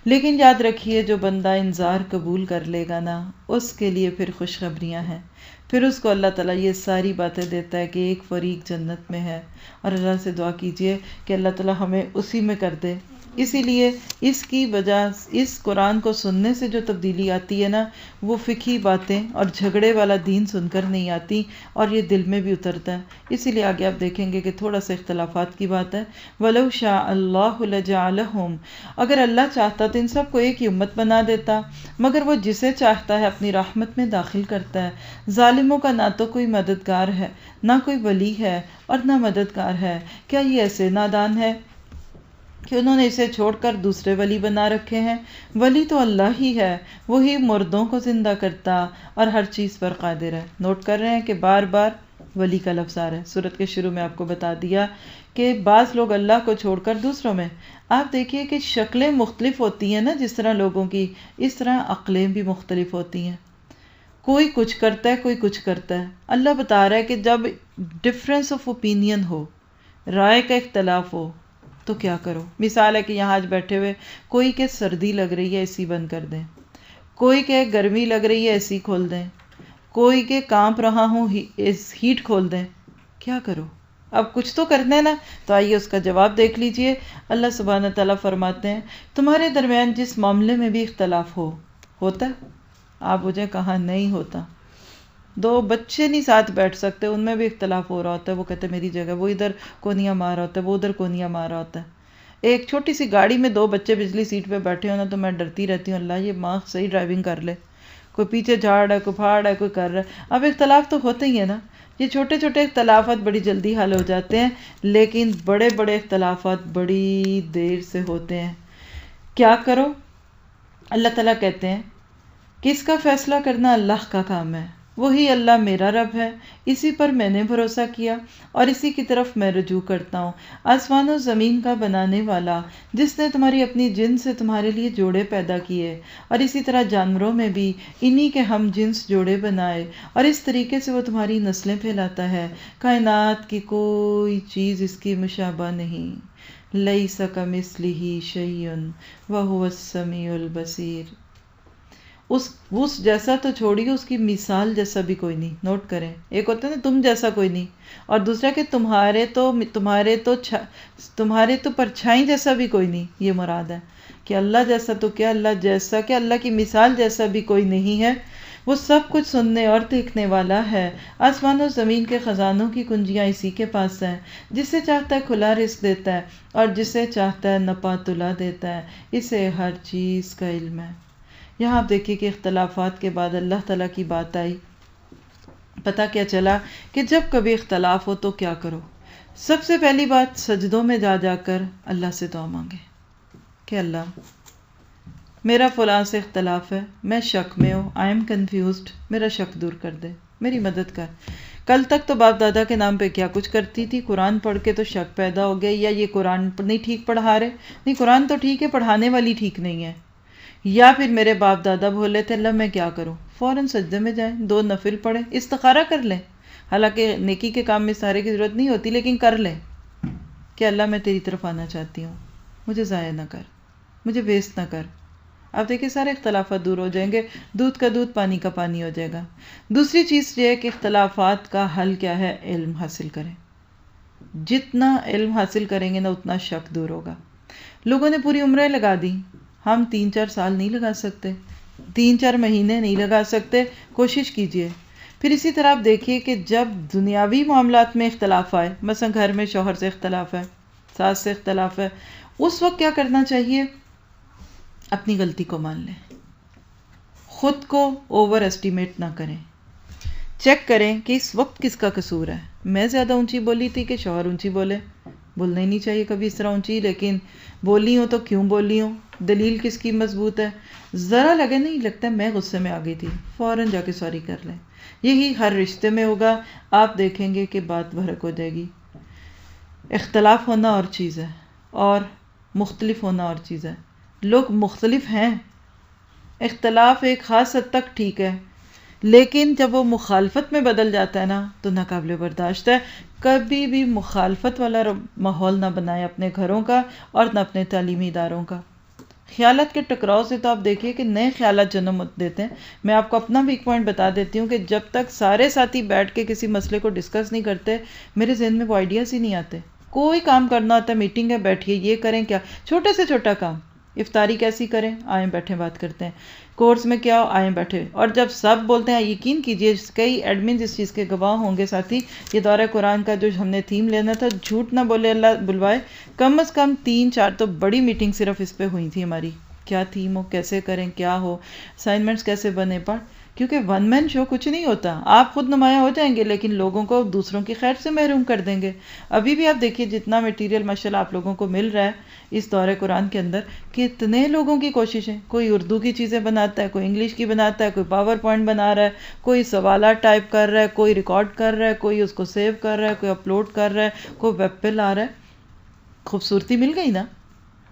لیکن یاد رکھیے جو بندہ انذار قبول کر لے گا نا، اس کے لیے پھر خوشخبریاں ہیں، پھر اس کو اللہ تعالیٰ یہ ساری باتیں دیتا ہے کہ ایک فریق جنت میں ہے، اور اللہ سے دعا کیجئے کہ اللہ تعالیٰ ہمیں اسی میں کر دے۔ اسی لیے اس کی وجہ، اس قرآن کو سننے سے جو تبدیلی آتی ہے نا، وہ فقہی باتیں اور جھگڑے والا دین سن کر نہیں آتی، اور یہ دل میں بھی اترتا ہے۔ اسی لیے آگے آپ دیکھیں گے کہ تھوڑا سا اختلافات کی بات ہے۔ وَلَوْ شَاءَ اللَّهُ لَجَعَلَهُمْ، اگر اللہ چاہتا تو ان سب کو ایک ہی امت بنا دیتا، مگر وہ جسے چاہتا ہے اپنی رحمت میں داخل کرتا ہے۔ ظالموں کا نہ تو کوئی مددگار ہے، نہ کوئی ولی ہے، اور نہ مددگار ہے۔ کیا یہ ایسے نادان ہے کہ انہوں نے اسے چھوڑ کر دوسرے ولی بنا رکھے ہیں؟ ولی تو اللہ ہی ہے، وہی مردوں کو زندہ کرتا اور ہر چیز پر قادر ہے۔ نوٹ کر رہے ہیں کہ بار بار ولی کا لفظ آ رہا ہے۔ سورت کے شروع میں آپ کو بتا دیا کہ بعض لوگ اللہ کو چھوڑ کر دوسروں میں، آپ دیکھیے کہ شکلیں مختلف ہوتی ہیں نا، جس طرح لوگوں کی، اس طرح عقلیں بھی مختلف ہوتی ہیں۔ کوئی کچھ کرتا ہے، کوئی کچھ کرتا ہے۔ اللہ بتا رہا ہے کہ جب ڈفرینس آف اوپینین ہو، رائے کا اختلاف ہو، تو کیا کرو؟ مثال ہے کہ یہاں آج بیٹھے ہوئے کوئی کہ سردی لگ رہی ہے اے سی بند کر دیں، کوئی کہ گرمی لگ رہی ہے اے سی کھول دیں، کوئی کہ کانپ رہا ہوں ہیٹ کھول دیں، کیا کرو؟ اب کچھ تو کرنا ہے نا۔ تو آئیے اس کا جواب دیکھ لیجئے۔ اللہ سبحانہ تعالیٰ فرماتے ہیں تمہارے درمیان جس معاملے میں بھی اختلاف ہوتا ہے، آپ مجھے کہاں نہیں ہوتا۔ 2 بچے نہیں ساتھ بیٹھ سکتے، ان میں بھی اختلاف ہو رہا ہوتا ہے، وہ کہتے ہیں میری جگہ، وہ ادھر کونیاں مار رہا ہوتا ہے، وہ ادھر کونیاں مار رہا ہوتا ہے۔ ایک چھوٹی سی گاڑی میں 2 بچے پچھلی سیٹ پہ بیٹھے ہونا تو میں ڈرتی رہتی ہوں اللہ یہ ماں صحیح ڈرائیونگ کر لے، کوئی پیچھے جھاڑ ہے، کوئی پھاڑ ہے، کوئی کر رہا ہے۔ اب اختلاف تو ہوتے ہی ہیں نا، یہ چھوٹے چھوٹے اختلافات بڑی جلدی حل ہو جاتے ہیں، لیکن بڑے بڑے اختلافات بڑی دیر سے ہوتے ہیں۔ کیا کرو؟ اللہ تعالیٰ کہتے ہیں کہ اس کا فیصلہ کرنا اللہ کا کام ہے، وہی اللہ میرا رب ہے، اسی پر میں نے بھروسہ کیا اور اسی کی طرف میں رجوع کرتا ہوں۔ آسمان و زمین کا بنانے والا، جس نے تمہاری اپنی جن سے تمہارے لیے جوڑے پیدا کیے، اور اسی طرح جانوروں میں بھی انہی کے ہم جنس جوڑے بنائے، اور اس طریقے سے وہ تمہاری نسلیں پھیلاتا ہے۔ کائنات کی کوئی چیز اس کی مشابہ نہیں۔ لیس کمثلہ شیء وہو السمیع البصیر۔ اس جیسا تو چھوڑیے، اس کی مثال جیسا بھی کوئی نہیں۔ نوٹ کریں، ایک ہوتا ہے نا تم جیسا کوئی نہیں، اور دوسرا کہ تمہارے تو پرچھائی جیسا بھی کوئی نہیں۔ یہ مراد ہے کہ اللہ جیسا تو کیا، اللہ جیسا کہ اللہ کی مثال جیسا بھی کوئی نہیں ہے۔ وہ سب کچھ سننے اور دیکھنے والا ہے۔ آسمان و زمین کے خزانوں کی کنجیاں اسی کے پاس ہیں، جسے چاہتا ہے کھلا رزق دیتا ہے اور جسے چاہتا ہے نپا تلا دیتا ہے، اسے ہر چیز کا علم ہے۔ یہاں آپ دیکھیے کہ اختلافات کے بعد اللہ تعالیٰ کی بات آئی۔ پتہ کیا چلا کہ جب کبھی اختلاف ہو تو کیا کرو؟ سب سے پہلی بات سجدوں میں جا کر اللہ سے دعا مانگے کہ اللہ میرا فلاں سے اختلاف ہے، میں شک میں ہوں، آئی ایم کنفیوزڈ، میرا شک دور کر دے، میری مدد کر۔ کل تک تو باپ دادا کے نام پہ کیا کچھ کرتی تھی، قرآن پڑھ کے تو شک پیدا ہو گیا، یا یہ قرآن نہیں ٹھیک پڑھا رہے، نہیں قرآن تو ٹھیک ہے، پڑھانے والی ٹھیک نہیں ہے، یا پھر میرے باپ دادا بولے تھے اللہ میں کیا کروں، فوراً سجدے میں جائیں، 2 نفل پڑھیں، استخارہ کر لیں، حالانکہ نیکی کے کام میں سارے کی ضرورت نہیں ہوتی، لیکن کر لیں کہ اللہ میں تیری طرف آنا چاہتی ہوں، مجھے ضائع نہ کر، مجھے ویسٹ نہ کر۔ اب دیکھیں سارے اختلافات دور ہو جائیں گے، دودھ کا دودھ پانی کا پانی ہو جائے گا۔ دوسری چیز یہ ہے کہ اختلافات کا حل کیا ہے، علم حاصل کریں۔ جتنا علم حاصل کریں گے نا اتنا شک دور ہوگا۔ لوگوں نے پوری عمریں لگا دی، ہم 3-4 سال نہیں لگا سکتے، 3-4 مہینے نہیں لگا سکتے، کوشش کیجئے۔ پھر اسی طرح آپ دیکھیے کہ جب دنیاوی معاملات میں اختلاف آئے، مثلا گھر میں شوہر سے اختلاف ہے، ساس سے اختلاف ہے، اس وقت کیا کرنا چاہیے؟ اپنی غلطی کو مان لیں، خود کو اوور ایسٹیمیٹ نہ کریں، چیک کریں کہ اس وقت کس کا قصور ہے۔ میں زیادہ اونچی بولی تھی کہ شوہر اونچی بولے؟ بولنا ہی نہیں چاہیے کبھی اس طرح اونچی، لیکن بولی ہوں تو کیوں بولی ہوں، دلیل کس کی مضبوط ہے؟ ذرا لگے نہیں لگتا میں غصے میں آ گئی تھی، فوراً جا کے سوری کر لیں۔ یہی ہر رشتے میں ہوگا، آپ دیکھیں گے کہ بات برک ہو جائے گی۔ اختلاف ہونا اور چیز ہے اور مختلف ہونا اور چیز ہے۔ لوگ مختلف ہیں، اختلاف ایک خاص حد تک ٹھیک ہے، لیکن جب وہ مخالفت میں بدل جاتا ہے نا تو ناقابل برداشت ہے۔ کبھی بھی مخالفت والا ماحول نہ بنائے اپنے گھروں کا اور نہ اپنے تعلیمی اداروں کا۔ خیالات کے ٹکراؤ سے تو آپ دیکھیے کہ نئے خیالات جنم دیتے ہیں۔ میں آپ کو اپنا ویک پوائنٹ بتا دیتی ہوں کہ جب تک سارے ساتھی بیٹھ کے کسی مسئلے کو ڈسکس نہیں کرتے، میرے ذہن میں وہ آئیڈیاز ہی نہیں آتے۔ کوئی کام کرنا ہوتا ہے، میٹنگ ہے، بیٹھیے، یہ کریں کیا، چھوٹے سے چھوٹا کام، افطاری کیسی کریں، آئیں بیٹھے بات کرتے ہیں، کورس میں کیا ہو، آئیں بیٹھے۔ اور جب سب بولتے ہیں، یقین کیجئے کئی ایڈمنز اس چیز کے گواہ ہوں گے ساتھی، یہ دورہ قرآن کا جو ہم نے تھیم لینا تھا، جھوٹ نہ بولے اللہ بلوائے، کم از کم 3-4 تو بڑی میٹنگ صرف اس پہ ہوئی تھی ہماری، کیا تھیم ہو، کیسے کریں، کیا ہو، اسائنمنٹس کیسے بنے پڑھ، کیونکہ ون مین شو کچھ نہیں ہوتا، آپ خود نمایاں ہو جائیں گے لیکن لوگوں کو دوسروں کی خیر سے محروم کر دیں گے۔ ابھی بھی آپ دیکھیے جتنا میٹیریل ماشاءاللہ آپ لوگوں کو مل رہا ہے اس دورہ قرآن کے اندر، کتنے لوگوں کی کوششیں، کوئی اردو کی چیزیں بناتا ہے، کوئی انگلش کی بناتا ہے، کوئی پاور پوائنٹ بنا رہا ہے، کوئی سوالات ٹائپ کر رہا ہے، کوئی ریکارڈ کر رہا ہے، کوئی اس کو سیو کر رہا ہے، کوئی اپلوڈ کر رہا ہے، کوئی ویب پہ لا رہا ہے۔ خوبصورتی مل گئی نا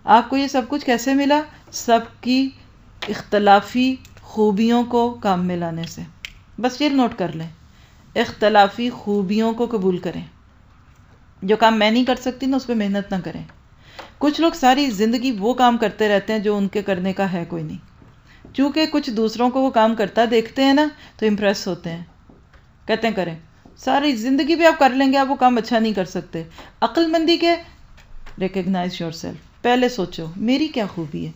آپ کو، یہ سب کچھ کیسے ملا؟ سب کی اختلافی خوبیوں کو کام میں لانے سے۔ بس یہ نوٹ کر لیں، اختلافی خوبیوں کو قبول کریں۔ جو کام میں نہیں کر سکتی نا اس پہ محنت نہ کریں۔ کچھ لوگ ساری زندگی وہ کام کرتے رہتے ہیں جو ان کے کرنے کا ہے کوئی نہیں، چونکہ کچھ دوسروں کو وہ کام کرتا دیکھتے ہیں نا تو امپریس ہوتے ہیں، کہتے ہیں کریں، ساری زندگی بھی آپ کر لیں گے، آپ وہ کام اچھا نہیں کر سکتے۔ عقل مندی کے ریکگنائز یور سیلف، پہلے سوچو میری کیا خوبی ہے،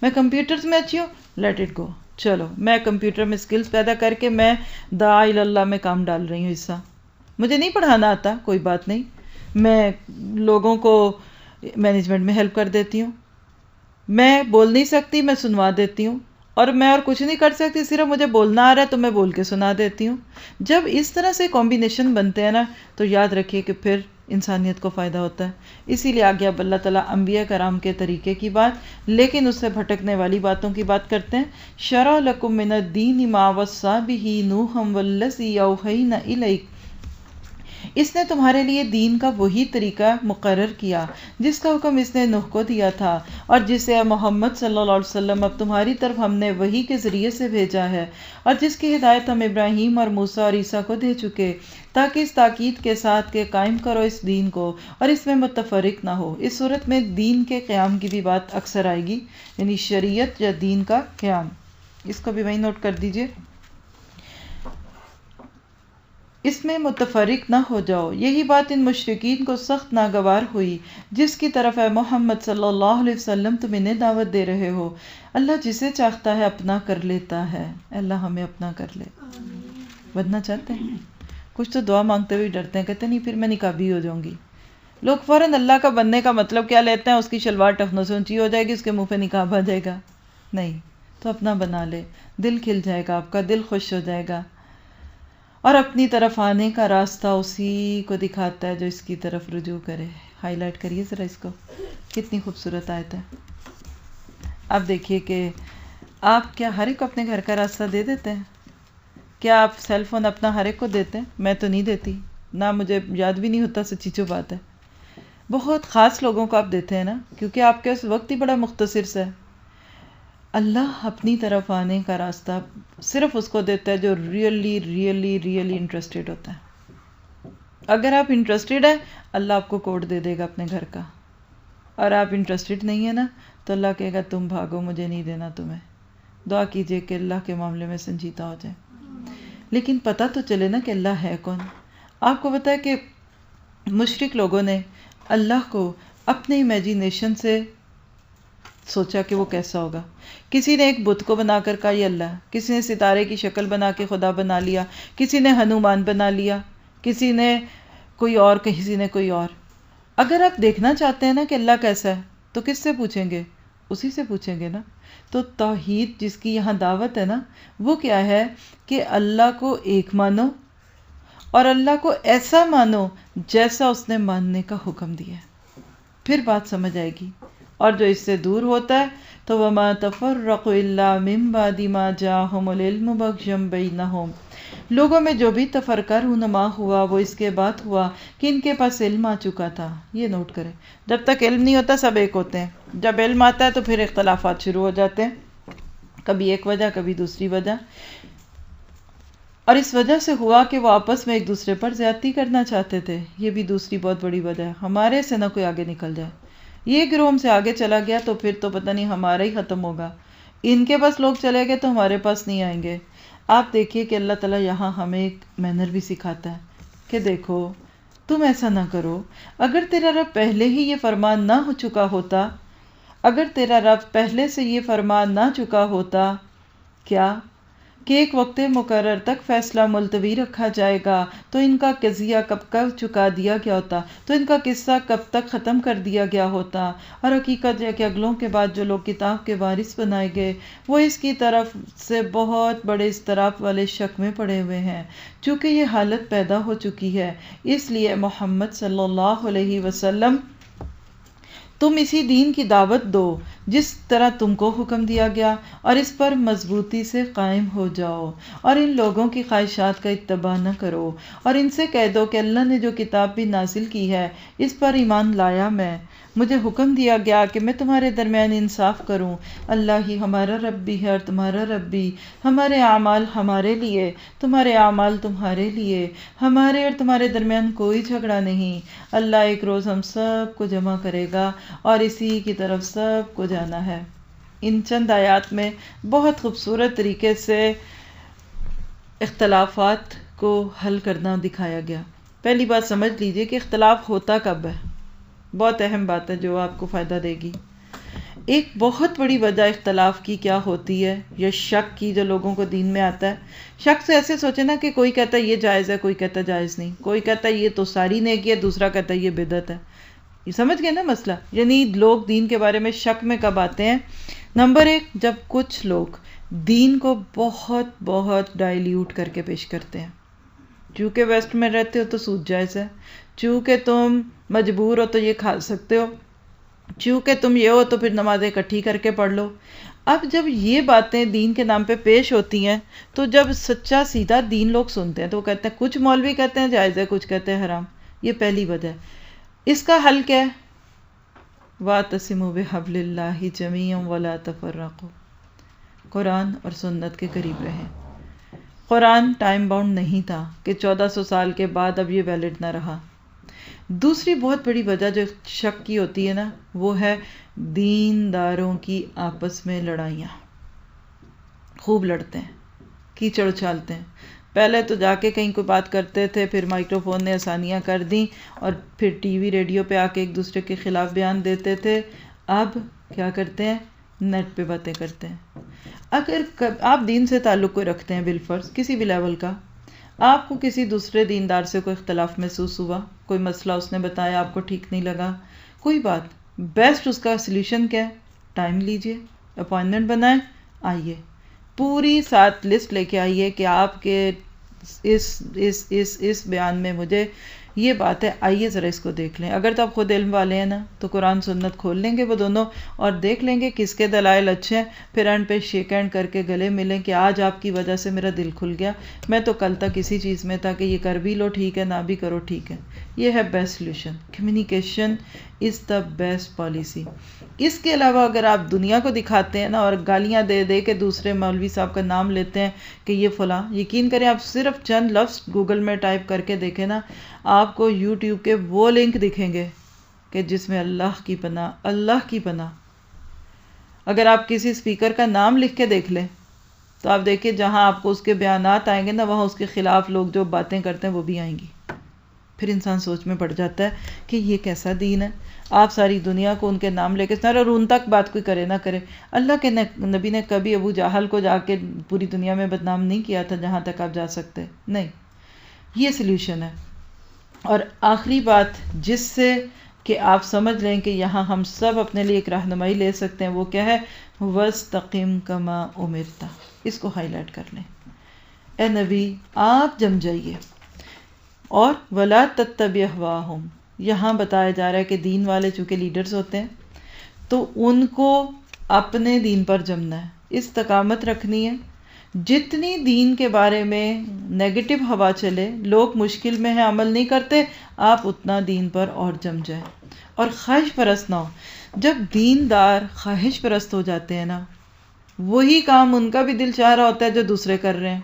میں کمپیوٹرز میں اچھی ہوں، لیٹ اٹ گو، چلو میں کمپیوٹر میں سکلز پیدا کر کے میں دعا اللہ میں کام ڈال رہی ہوں حصہ، مجھے نہیں پڑھانا آتا کوئی بات نہیں، میں لوگوں کو مینجمنٹ میں ہیلپ کر دیتی ہوں، میں بول نہیں سکتی میں سنوا دیتی ہوں، اور میں اور کچھ نہیں کر سکتی، صرف مجھے بولنا آ رہا ہے تو میں بول کے سنا دیتی ہوں۔ جب اس طرح سے کمبینیشن بنتے ہیں نا تو یاد رکھیے کہ پھر انسانیت کو فائدہ ہوتا ہے۔ اسی لیے آگے اب اللہ تعالیٰ انبیاء کرام کے طریقے کی بات، لیکن اس سے بھٹکنے والی باتوں کی بات کرتے ہیں۔ شرع لکم من الدین ما وصی بہ نوحا والذی اوحینا الیک، اس نے تمہارے لیے دین کا وہی طریقہ مقرر کیا جس کا حکم اس نے نوح کو دیا تھا، اور جسے محمد صلی اللہ علیہ وسلم اب تمہاری طرف ہم نے وحی کے ذریعے سے بھیجا ہے، اور جس کی ہدایت ہم ابراہیم اور موسیٰ اور عیسیٰ کو دے چکے، تاکہ اس تاکید کے ساتھ کہ قائم کرو اس دین کو اور اس میں متفرق نہ ہو۔ اس صورت میں دین کے قیام کی بھی بات اکثر آئے گی، یعنی شریعت یا دین کا قیام، اس کو بھی وہیں نوٹ کر دیجئے، اس میں متفرق نہ ہو جاؤ۔ یہی بات ان مشرکین کو سخت ناگوار ہوئی جس کی طرف اے محمد صلی اللہ علیہ وسلم تم انہیں دعوت دے رہے ہو۔ اللہ جسے چاہتا ہے اپنا کر لیتا ہے، اللہ ہمیں اپنا کر لے۔ بننا چاہتے ہیں؟ کچھ تو دعا مانگتے ہوئے ڈرتے ہیں، کہتے نہیں پھر میں نقابی ہو جاؤں گی۔ لوگ فوراً اللہ کا بننے کا مطلب کیا لیتے ہیں، اس کی شلوار ٹخنوں سے اونچی ہو جائے گی، اس کے منہ پہ نقاب آ جائے گا، نہیں تو اپنا بنا لے، دل کھل جائے گا، آپ کا دل خوش ہو جائے گا، اور اپنی طرف آنے کا راستہ اسی کو دکھاتا ہے جو اس کی طرف رجوع کرے۔ ہائی لائٹ کریے ذرا اس کو، کتنی خوبصورت آیت ہے۔ آپ دیکھیے کہ آپ کیا ہر ایک کو اپنے گھر کا راستہ دے دیتے ہیں؟ کیا آپ سیل فون اپنا ہر ایک کو دیتے ہیں؟ میں تو نہیں دیتی، نہ مجھے یاد بھی نہیں ہوتا، سچی جو بات ہے۔ بہت خاص لوگوں کو آپ دیتے ہیں نا، کیونکہ آپ کے اس وقت ہی بڑا مختصر سا ہے۔ اللہ اپنی طرف آنے کا راستہ صرف اس کو دیتا ہے جو ریئلی ریئلی ریئلی انٹرسٹڈ ہوتا ہے۔ اگر آپ انٹرسٹڈ ہیں، اللہ آپ کو کوڈ دے دے گا اپنے گھر کا، اور آپ انٹرسٹڈ نہیں ہیں نا تو اللہ کہے گا تم بھاگو، مجھے نہیں دینا تمہیں۔ دعا کیجئے کہ اللہ کے معاملے میں سنجیدہ ہو جائے، لیکن پتہ تو چلے نا کہ اللہ ہے کون۔ آپ کو پتہ ہے کہ مشرک لوگوں نے اللہ کو اپنے امیجینیشن سے سوچا کہ وہ کیسا ہوگا۔ کسی نے ایک بت کو بنا کر کہا یہ اللہ، کسی نے ستارے کی شکل بنا کے خدا بنا لیا، کسی نے ہنومان بنا لیا، کسی نے کوئی اور، کسی نے کوئی اور۔ اگر آپ دیکھنا چاہتے ہیں نا کہ اللہ کیسا ہے تو کس سے پوچھیں گے؟ اسی سے پوچھیں گے نا۔ تو توحید جس کی یہاں دعوت ہے نا، وہ کیا ہے کہ اللہ کو ایک مانو اور اللہ کو ایسا مانو جیسا اس نے ماننے کا حکم دیا ہے، پھر بات سمجھ آئے گی۔ اور جو اس سے دور ہوتا ہے تو وَمَا تَفَرَّقُوا إِلَّا مِن بَعْدِ مَا جَاءَهُمُ الْعِلْمُ بَغْيًا بَيْنَهُمْ۔ لوگوں میں جو بھی تفرقہ رونما ہوا وہ اس کے بعد ہوا کہ ان کے پاس علم آ چکا تھا۔ یہ نوٹ کریں، جب تک علم نہیں ہوتا سب ایک ہوتے ہیں، جب علم آتا ہے تو پھر اختلافات شروع ہو جاتے ہیں، کبھی ایک وجہ کبھی دوسری وجہ۔ اور اس وجہ سے ہوا کہ وہ آپس میں ایک دوسرے پر زیادتی کرنا چاہتے تھے، یہ بھی دوسری بہت بڑی وجہ ہے۔ ہمارے سے نہ کوئی آگے نکل جائے، یہ گروہ ہم سے آگے چلا گیا تو پھر تو پتہ نہیں ہمارا ہی ختم ہوگا، ان کے پاس لوگ چلے گئے تو ہمارے پاس نہیں آئیں گے۔ آپ دیکھیے کہ اللہ تعالیٰ یہاں ہمیں ایک مینر بھی سکھاتا ہے کہ دیکھو تم ایسا نہ کرو۔ اگر تیرا رب پہلے ہی یہ فرمان نہ ہو چکا ہوتا، اگر تیرا رب پہلے سے یہ فرمان نہ چکا ہوتا کیا کہ ایک وقت مقرر تک فیصلہ ملتوی رکھا جائے گا تو ان کا قضیہ کب کا چکا دیا گیا ہوتا، تو ان کا قصہ کب تک ختم کر دیا گیا ہوتا۔ اور حقیقت ہے کہ اگلوں کے بعد جو لوگ کتاب کے وارث بنائے گئے وہ اس کی طرف سے بہت بڑے اضطراب والے شک میں پڑے ہوئے ہیں، چونکہ یہ حالت پیدا ہو چکی ہے۔ اس لیے محمد صلی اللہ علیہ وسلم تم اسی دین کی دعوت دو جس طرح تم کو حکم دیا گیا، اور اس پر مضبوطی سے قائم ہو جاؤ، اور ان لوگوں کی خواہشات کا اتباع نہ کرو، اور ان سے کہہ دو کہ اللہ نے جو کتاب بھی نازل کی ہے اس پر ایمان لایا میں، مجھے حکم دیا گیا کہ میں تمہارے درمیان انصاف کروں، اللہ ہی ہمارا رب بھی ہے اور تمہارا رب بھی، ہمارے اعمال ہمارے لیے، تمہارے اعمال تمہارے لیے، ہمارے اور تمہارے درمیان کوئی جھگڑا نہیں، اللہ ایک روز ہم سب کو جمع کرے گا اور اسی کی طرف سب کو جانا ہے۔ ان چند آیات میں بہت خوبصورت طریقے سے اختلافات کو حل کرنا دکھایا گیا۔ پہلی بات سمجھ لیجئے کہ اختلاف ہوتا کب ہے، بہت اہم بات ہے جو آپ کو فائدہ دے گی۔ ایک بہت بڑی وجہ اختلاف کی کیا ہوتی ہے، یا شک کی جو لوگوں کو دین میں آتا ہے۔ شک سے ایسے سوچے نا کہ کوئی کہتا ہے یہ جائز ہے، کوئی کہتا ہے جائز نہیں، کوئی کہتا ہے یہ تو ساری نیکی ہے، دوسرا کہتا ہے یہ بدعت ہے۔ یہ سمجھ گئے نا مسئلہ؟ یعنی لوگ دین کے بارے میں شک میں کب آتے ہیں؟ نمبر ایک، جب کچھ لوگ دین کو بہت بہت ڈائلیوٹ کر کے پیش کرتے ہیں۔ چونکہ ویسٹ میں رہتے ہو تو سود جائز ہے، چونکہ تم مجبور ہو تو یہ کھا سکتے ہو، چونکہ تم یہ ہو تو پھر نمازیں اکٹھی کر کے پڑھ لو۔ اب جب یہ باتیں دین کے نام پہ پیش ہوتی ہیں تو جب سچا سیدھا دین لوگ سنتے ہیں تو وہ کہتے ہیں، کچھ مولوی کہتے ہیں جائز ہے، کچھ کہتے ہیں حرام۔ یہ پہلی وجہ ہے۔ اس کا حل کیا ہے؟ وَاعْتَصِمُوا بِحَبْلِ اللَّهِ جَمِيعًا وَلَا تَفَرَّقُوا، قرآن اور سنت کے قریب رہیں۔ قرآن ٹائم باؤنڈ نہیں تھا کہ 1400 سال کے بعد اب یہ ویلڈ نہ رہا۔ دوسری بہت بڑی وجہ جو شک کی ہوتی ہے نا، وہ ہے دینداروں کی آپس میں لڑائیاں۔ خوب لڑتے ہیں، کیچڑ اچھالتے ہیں۔ پہلے تو جا کے کہیں کوئی بات کرتے تھے، پھر مائکرو فون نے آسانیاں کر دیں اور پھر ٹی وی ریڈیو پہ آ کے ایک دوسرے کے خلاف بیان دیتے تھے۔ اب کیا کرتے ہیں؟ نیٹ پہ باتیں کرتے ہیں۔ اگر آپ دین سے تعلق کوئی رکھتے ہیں بالفرض کسی بھی لیول کا، آپ کو کسی دوسرے دیندار سے کوئی اختلاف محسوس ہوا، کوئی مسئلہ اس نے بتایا آپ کو ٹھیک نہیں لگا، کوئی بات، بیسٹ اس کا سلیوشن کیا ہے؟ ٹائم لیجئے، اپوائنٹمنٹ بنائیں، آئیے، پوری 7 لسٹ لے کے آئیے کہ آپ کے اس بیان میں مجھے یہ بات ہے. آئیے ذرا اس کو دیکھ لیں. اگر تو آپ خود علم والے ہیں نا تو قرآن سنت کھول لیں گے وہ دونوں اور دیکھ لیں گے کس کے دلائل اچھے ہیں، پھر اینڈ پہ شیک ہینڈ کر کے گلے ملیں کہ آج آپ کی وجہ سے میرا دل کھل گیا، میں تو کل تک اسی چیز میں تھا کہ یہ کر بھی لو ٹھیک ہے، نہ بھی کرو ٹھیک ہے. یہ ہے best solution. Communication is the best policy. اس کے علاوہ اگر آپ دنیا کو دکھاتے ہیں نا اور گالیاں دے دے کے دوسرے مولوی صاحب کا نام لیتے ہیں کہ یہ فلاں، یقین کریں آپ صرف چند لفظ گوگل میں ٹائپ کر کے دیکھیں نا، آپ کو یوٹیوب کے وہ لنک دکھیں گے کہ جس میں اللہ کی پناہ، اللہ کی پناہ. اگر آپ کسی اسپیکر کا نام لکھ کے دیکھ لیں تو آپ دیکھیں جہاں آپ کو اس کے بیانات آئیں گے نا وہاں اس کے خلاف لوگ جو باتیں کرتے ہیں وہ بھی آئیں گی. پھر انسان سوچ میں پڑ جاتا ہے کہ یہ کیسا دین ہے. آپ ساری دنیا کو ان کے نام لے کے سنا اور ان تک بات کوئی کرے نہ کرے. اللہ کے نبی نے کبھی ابو جہل کو جا کے پوری دنیا میں بدنام نہیں کیا تھا جہاں تک آپ جا سکتے نہیں. یہ سلیوشن ہے. اور آخری بات جس سے کہ آپ سمجھ لیں کہ یہاں ہم سب اپنے لیے ایک رہنمائی لے سکتے ہیں وہ کیا ہے؟ وَاسْتَقِمْ كَمَا أُمِرْتَ. اس کو ہائی لائٹ کر لیں. اے نبی آپ جم جائیے. اور وَلَا تَتَّبِعْ أَهْوَاءَهُمْ. یہاں بتایا جا رہا ہے کہ دین والے چونکہ لیڈرز ہوتے ہیں تو ان کو اپنے دین پر جمنا ہے، استقامت رکھنی ہے. جتنی دین کے بارے میں نیگیٹو ہوا چلے، لوگ مشکل میں ہیں عمل نہیں کرتے، آپ اتنا دین پر اور جم جائیں اور خواہش پرست نہ ہو. جب دیندار خواہش پرست ہو جاتے ہیں نا، وہی کام ان کا بھی دل چاہ رہا ہوتا ہے جو دوسرے کر رہے ہیں.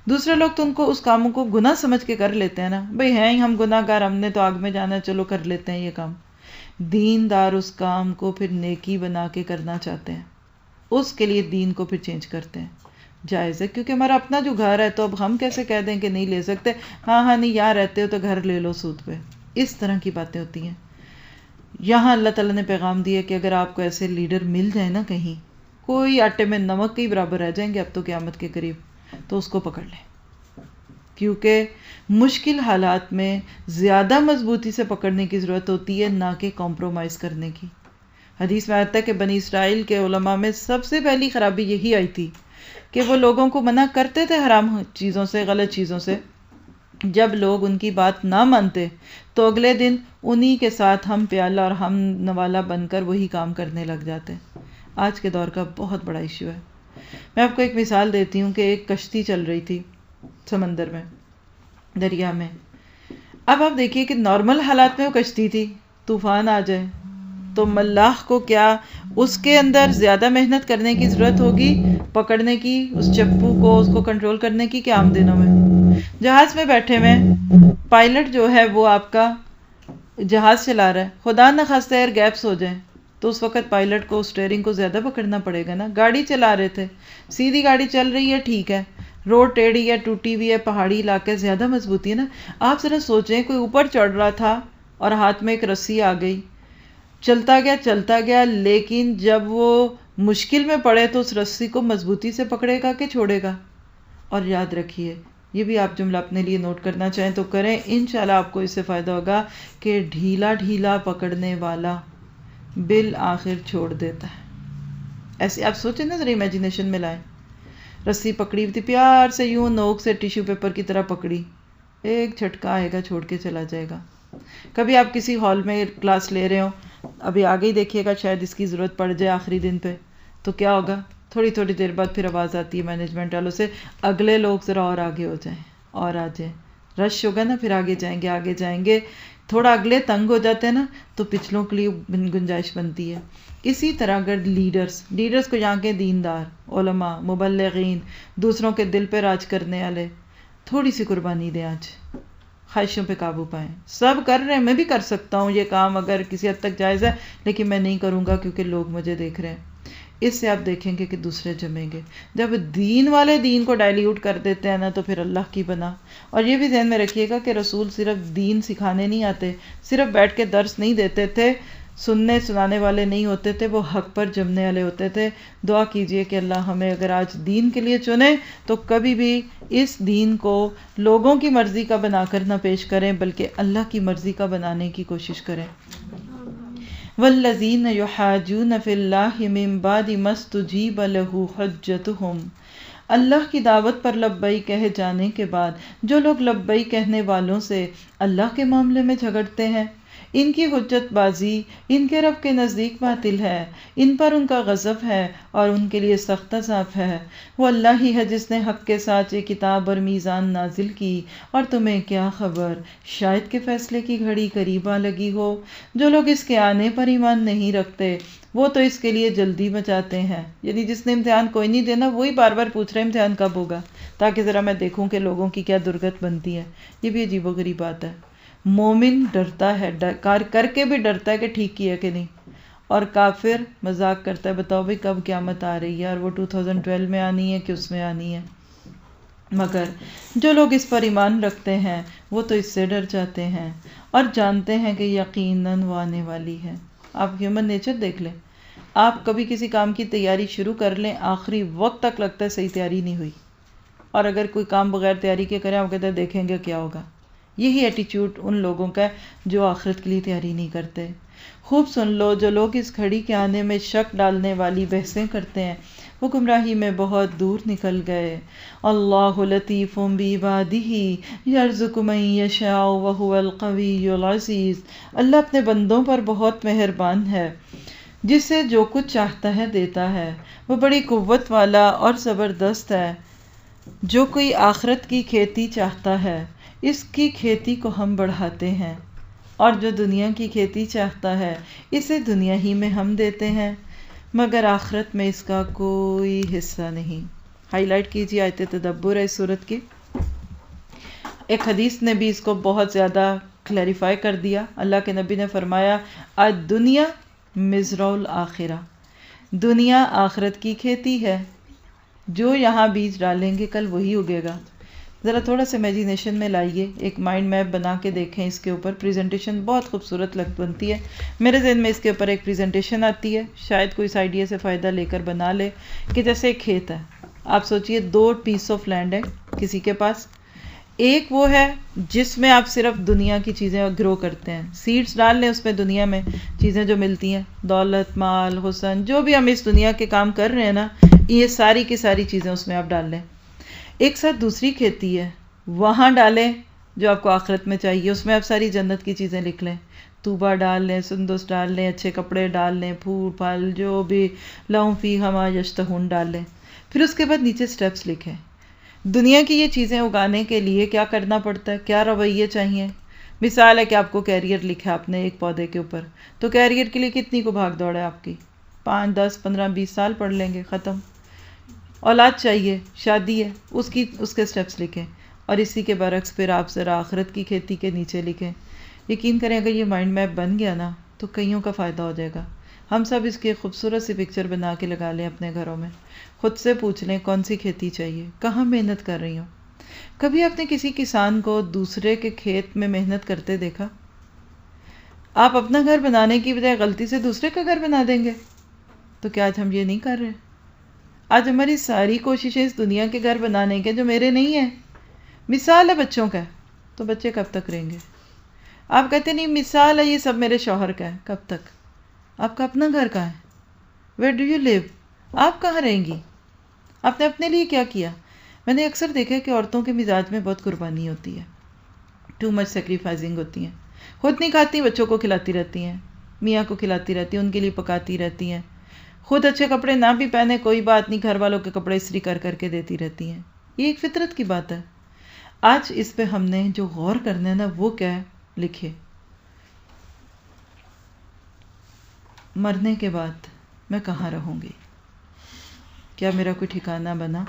دوسرے لوگ تو ان کو اس کاموں کو گناہ سمجھ کے کر لیتے ہیں نا، بھئی ہیں ہی ہم گناہ گار، ہم نے تو آگ میں جانا ہے، چلو کر لیتے ہیں یہ کام. دیندار اس کام کو پھر نیکی بنا کے کرنا چاہتے ہیں، اس کے لیے دین کو پھر چینج کرتے ہیں. جائز ہے کیونکہ ہمارا اپنا جو گھر ہے تو اب ہم کیسے کہہ دیں کہ نہیں لے سکتے، ہاں نہیں یہاں رہتے ہو تو گھر لے لو سود پہ. اس طرح کی باتیں ہوتی ہیں. یہاں اللہ تعالیٰ نے پیغام دیا کہ اگر آپ کو ایسے لیڈر مل جائیں نا کہیں، کوئی آٹے میں نمک کے ہی برابر رہ جائیں گے اب تو قیامت کے قریب، تو اس کو پکڑ لیں. کیونکہ مشکل حالات میں زیادہ مضبوطی سے پکڑنے کی ضرورت ہوتی ہے نہ کہ کمپرومائز کرنے کی. حدیث میں آتا ہے کہ بنی اسرائیل کے علماء میں سب سے پہلی خرابی یہی آئی تھی کہ وہ لوگوں کو منع کرتے تھے حرام چیزوں سے، غلط چیزوں سے. جب لوگ ان کی بات نہ مانتے تو اگلے دن انہی کے ساتھ ہم پیالہ اور ہم نوالا بن کر وہی کام کرنے لگ جاتے. آج کے دور کا بہت بڑا ایشو ہے. میں آپ کو ایک مثال دیتی ہوں کہ ایک کشتی چل رہی تھی سمندر میں، دریا میں. اب آپ دیکھیے کہ نارمل حالات میں وہ کشتی تھی، طوفان آ جائے تو ملاح کو کیا اس کے اندر زیادہ محنت کرنے کی ضرورت ہوگی پکڑنے کی، اس چپو کو، اس کو کنٹرول کرنے کی، کہ عام دنوں میں جہاز میں بیٹھے ہوئے پائلٹ جو ہے وہ آپ کا جہاز چلا رہا ہے، خدا نہ خواستہ ایئر گیپس ہو جائیں تو اس وقت پائلٹ کو اسٹیئرنگ کو زیادہ پکڑنا پڑے گا نا. گاڑی چلا رہے تھے، سیدھی گاڑی چل رہی ہے ٹھیک ہے، روڈ ٹیڑھی ہے، ٹوٹی ہوئی ہے، پہاڑی علاقے زیادہ مضبوطی ہے نا. آپ ذرا سوچیں کوئی اوپر چڑھ رہا تھا اور ہاتھ میں ایک رسی آ گئی، چلتا گیا لیکن جب وہ مشکل میں پڑے تو اس رسی کو مضبوطی سے پکڑے گا کہ چھوڑے گا. اور یاد رکھیے یہ بھی آپ جملہ اپنے لیے نوٹ کرنا چاہیں تو کریں، انشاءاللہ آپ کو اس سے فائدہ ہوگا کہ ڈھیلا پکڑنے والا بالآخر چھوڑ دیتا ہے. ایسے آپ سوچیں نا، ذرا امیجنیشن میں لائیں. رسی پکڑی ہوئی تھی، پیار سے یوں نوک سے ٹیشو پیپر کی طرح پکڑی، ایک جھٹکا آئے گا چھوڑ کے چلا جائے گا. کبھی آپ کسی ہال میں کلاس لے رہے ہو، ابھی آگے ہی دیکھیے گا شاید اس کی ضرورت پڑ جائے آخری دن پہ، تو کیا ہوگا؟ تھوڑی دیر بعد پھر آواز آتی ہے مینجمنٹ والوں سے، اگلے لوگ ذرا اور آگے ہو جائیں اور آ جائیں. رش ہوگا نا، پھر آگے جائیں گے. تھوڑا اگلے تنگ ہو جاتے ہیں نا تو پچھلوں کے لیے گنجائش بنتی ہے. اسی طرح اگر لیڈرز کو یہاں کے دیندار، علماء، مبلغین، دوسروں کے دل پہ راج کرنے والے تھوڑی سی قربانی دیں، آج خواہشوں پہ قابو پائیں. سب کر رہے ہیں، میں بھی کر سکتا ہوں یہ کام اگر کسی حد تک جائز ہے، لیکن میں نہیں کروں گا کیونکہ لوگ مجھے دیکھ رہے ہیں. اس سے آپ دیکھیں گے کہ دوسرے جمیں گے. جب دین والے دین کو ڈائلیوٹ کر دیتے ہیں نا تو پھر اللہ کی بنا. اور یہ بھی ذہن میں رکھیے گا کہ رسول صرف دین سکھانے نہیں آتے، صرف بیٹھ کے درس نہیں دیتے تھے، سنانے والے نہیں ہوتے تھے، وہ حق پر جمنے والے ہوتے تھے. دعا کیجئے کہ اللہ ہمیں اگر آج دین کے لیے چنے تو کبھی بھی اس دین کو لوگوں کی مرضی کا بنا کر نہ پیش کریں بلکہ اللہ کی مرضی کا بنانے کی کوشش کریں. والذین یحاجون فی اللہ من بعد ما استجیب لہ حجتہم. اللہ کی دعوت پر لبیک کہے جانے کے بعد جو لوگ لبیک کہنے والوں سے اللہ کے معاملے میں جھگڑتے ہیں، ان کی حجت بازی ان کے رب کے نزدیک باطل ہے، ان پر ان کا غضب ہے اور ان کے لیے سخت عذاب ہے۔ وہ اللہ ہی ہے جس نے حق کے ساتھ یہ کتاب اور میزان نازل کی، اور تمہیں کیا خبر شاید کہ فیصلے کی گھڑی قریب آ لگی ہو۔ جو لوگ اس کے آنے پر ایمان نہیں رکھتے وہ تو اس کے لیے جلدی مچاتے ہیں، یعنی جس نے امتحان کوئی نہیں دینا وہی بار بار پوچھ رہے امتحان کب ہوگا، تاکہ ذرا میں دیکھوں کہ لوگوں کی کیا درگت بنتی ہے۔ یہ بھی عجیب و غریب بات ہے۔ مومن ڈرتا ہے، کار کر کے بھی ڈرتا ہے کہ ٹھیک کیا کہ نہیں، اور کافر مذاق کرتا ہے بتاؤ بھائی کب قیامت آ رہی ہے، اور وہ 2012 میں آنی ہے کہ اس میں آنی ہے۔ مگر جو لوگ اس پر ایمان رکھتے ہیں وہ تو اس سے ڈر جاتے ہیں اور جانتے ہیں کہ یقیناً وہ آنے والی ہے۔ آپ ہیومن نیچر دیکھ لیں، آپ کبھی کسی کام کی تیاری شروع کر لیں، آخری وقت تک لگتا ہے صحیح تیاری نہیں ہوئی، اور اگر کوئی کام بغیر تیاری کے کریں آپ کہتے ہیں دیکھیں گے کیا ہوگا۔ یہی ایٹیچیوڈ ان لوگوں کا ہے جو آخرت کے لیے تیاری نہیں کرتے۔ خوب سن لو، جو لوگ اس گھڑی کے آنے میں شک ڈالنے والی بحثیں کرتے ہیں وہ گمراہی میں بہت دور نکل گئے۔ اللہ لطیف بعبادہ یرزق من یشاء وہو القوی العزیز۔ اللہ اپنے بندوں پر بہت مہربان ہے، جسے جو کچھ چاہتا ہے دیتا ہے، وہ بڑی قوت والا اور زبردست ہے۔ جو کوئی آخرت کی کھیتی چاہتا ہے اس کی کھیتی کو ہم بڑھاتے ہیں، اور جو دنیا کی کھیتی چاہتا ہے اسے دنیا ہی میں ہم دیتے ہیں، مگر آخرت میں اس کا کوئی حصہ نہیں۔ ہائی لائٹ کیجیے آیت تدبر ہے اس صورت کی۔ ایک حدیث نے بھی اس کو بہت زیادہ کلیریفائی کر دیا۔ اللہ کے نبی نے فرمایا الدنیا مزرع الآخرہ، دنیا آخرت کی کھیتی ہے، جو یہاں بیج ڈالیں گے کل وہی اگے گا۔ ذرا تھوڑا سا امیجینیشن میں لائیے، ایک مائنڈ میپ بنا کے دیکھیں، اس کے اوپر پریزنٹیشن بہت خوبصورت بنتی ہے۔ میرے ذہن میں اس کے اوپر ایک پریزنٹیشن آتی ہے، شاید کوئی اس آئیڈیا سے فائدہ لے کر بنا لے کہ جیسے ایک کھیت ہے، آپ سوچئے 2 پیس آف لینڈ ہے کسی کے پاس، ایک وہ ہے جس میں آپ صرف دنیا کی چیزیں گرو کرتے ہیں، سیڈز ڈال لیں اس میں، دنیا میں چیزیں جو ملتی ہیں، دولت، مال، حسن، جو بھی ہم اس دنیا کے کام کر رہے ہیں نا، یہ ساری کی ساری چیزیں اس میں آپ ڈال لیں۔ ایک ساتھ دوسری کھیتی ہے، وہاں ڈالیں جو آپ کو آخرت میں چاہیے، اس میں آپ ساری جنت کی چیزیں لکھ لیں، طوبہ ڈال لیں، سندس ڈال لیں، اچھے کپڑے ڈال لیں، پھول پھل جو بھی، لہم فیہا ما یشتہون ڈال لیں۔ پھر اس کے بعد نیچے سٹیپس لکھیں، دنیا کی یہ چیزیں اگانے کے لیے کیا کرنا پڑتا ہے، کیا رویے چاہیے۔ مثال ہے کہ آپ کو کیریئر لکھا آپ نے ایک پودے کے اوپر، تو کیریئر کے لیے کتنی کو بھاگ دوڑ ہے آپ کی، 5 10 15 20 سال پڑھ لیں گے، ختم۔ اولاد چاہیے، شادی ہے، اس کے سٹیپس لکھیں، اور اسی کے برعکس پھر آپ ذرا آخرت کی کھیتی کے نیچے لکھیں۔ یقین کریں اگر یہ مائنڈ میپ بن گیا نا تو کئیوں کا فائدہ ہو جائے گا۔ ہم سب اس کی خوبصورت سی پکچر بنا کے لگا لیں اپنے گھروں میں، خود سے پوچھ لیں کون سی کھیتی چاہیے، کہاں محنت کر رہی ہوں۔ کبھی آپ نے کسی کسان کو دوسرے کے کھیت میں محنت کرتے دیکھا؟ آپ اپنا گھر بنانے کی بجائے غلطی سے دوسرے کا گھر بنا دیں گے، تو کیا آج ہم یہ نہیں کر رہے؟ آج ہماری ساری کوششیں اس دنیا کے گھر بنانے کے جو میرے نہیں ہیں۔ مثال ہے بچوں کا، تو بچے کب تک رہیں گے؟ آپ کہتے نہیں مثال ہے یہ سب میرے شوہر کا ہے، کب تک؟ آپ کا اپنا گھر کہاں ہے؟ ویئر ڈو یو لیو؟ آپ کہاں رہیں گی؟ آپ نے اپنے لیے کیا کیا؟ میں نے اکثر دیکھا ہے کہ عورتوں کے مزاج میں بہت قربانی ہوتی ہے، ٹو مچ سیکریفائزنگ ہوتی ہیں، خود نہیں کھاتی بچوں کو کھلاتی رہتی ہیں، میاں کو کھلاتی رہتی ہیں، ان کے لیے پکاتی رہتی ہیں، خود اچھے کپڑے نہ بھی پہنے کوئی بات نہیں، گھر والوں کے کپڑے استری کر کر کے دیتی رہتی ہیں۔ یہ ایک فطرت کی بات ہے۔ آج اس پہ ہم نے جو غور کرنا ہے نا وہ کیا ہے، لکھے مرنے کے بعد میں کہاں رہوں گی، کیا میرا کوئی ٹھکانہ بنا؟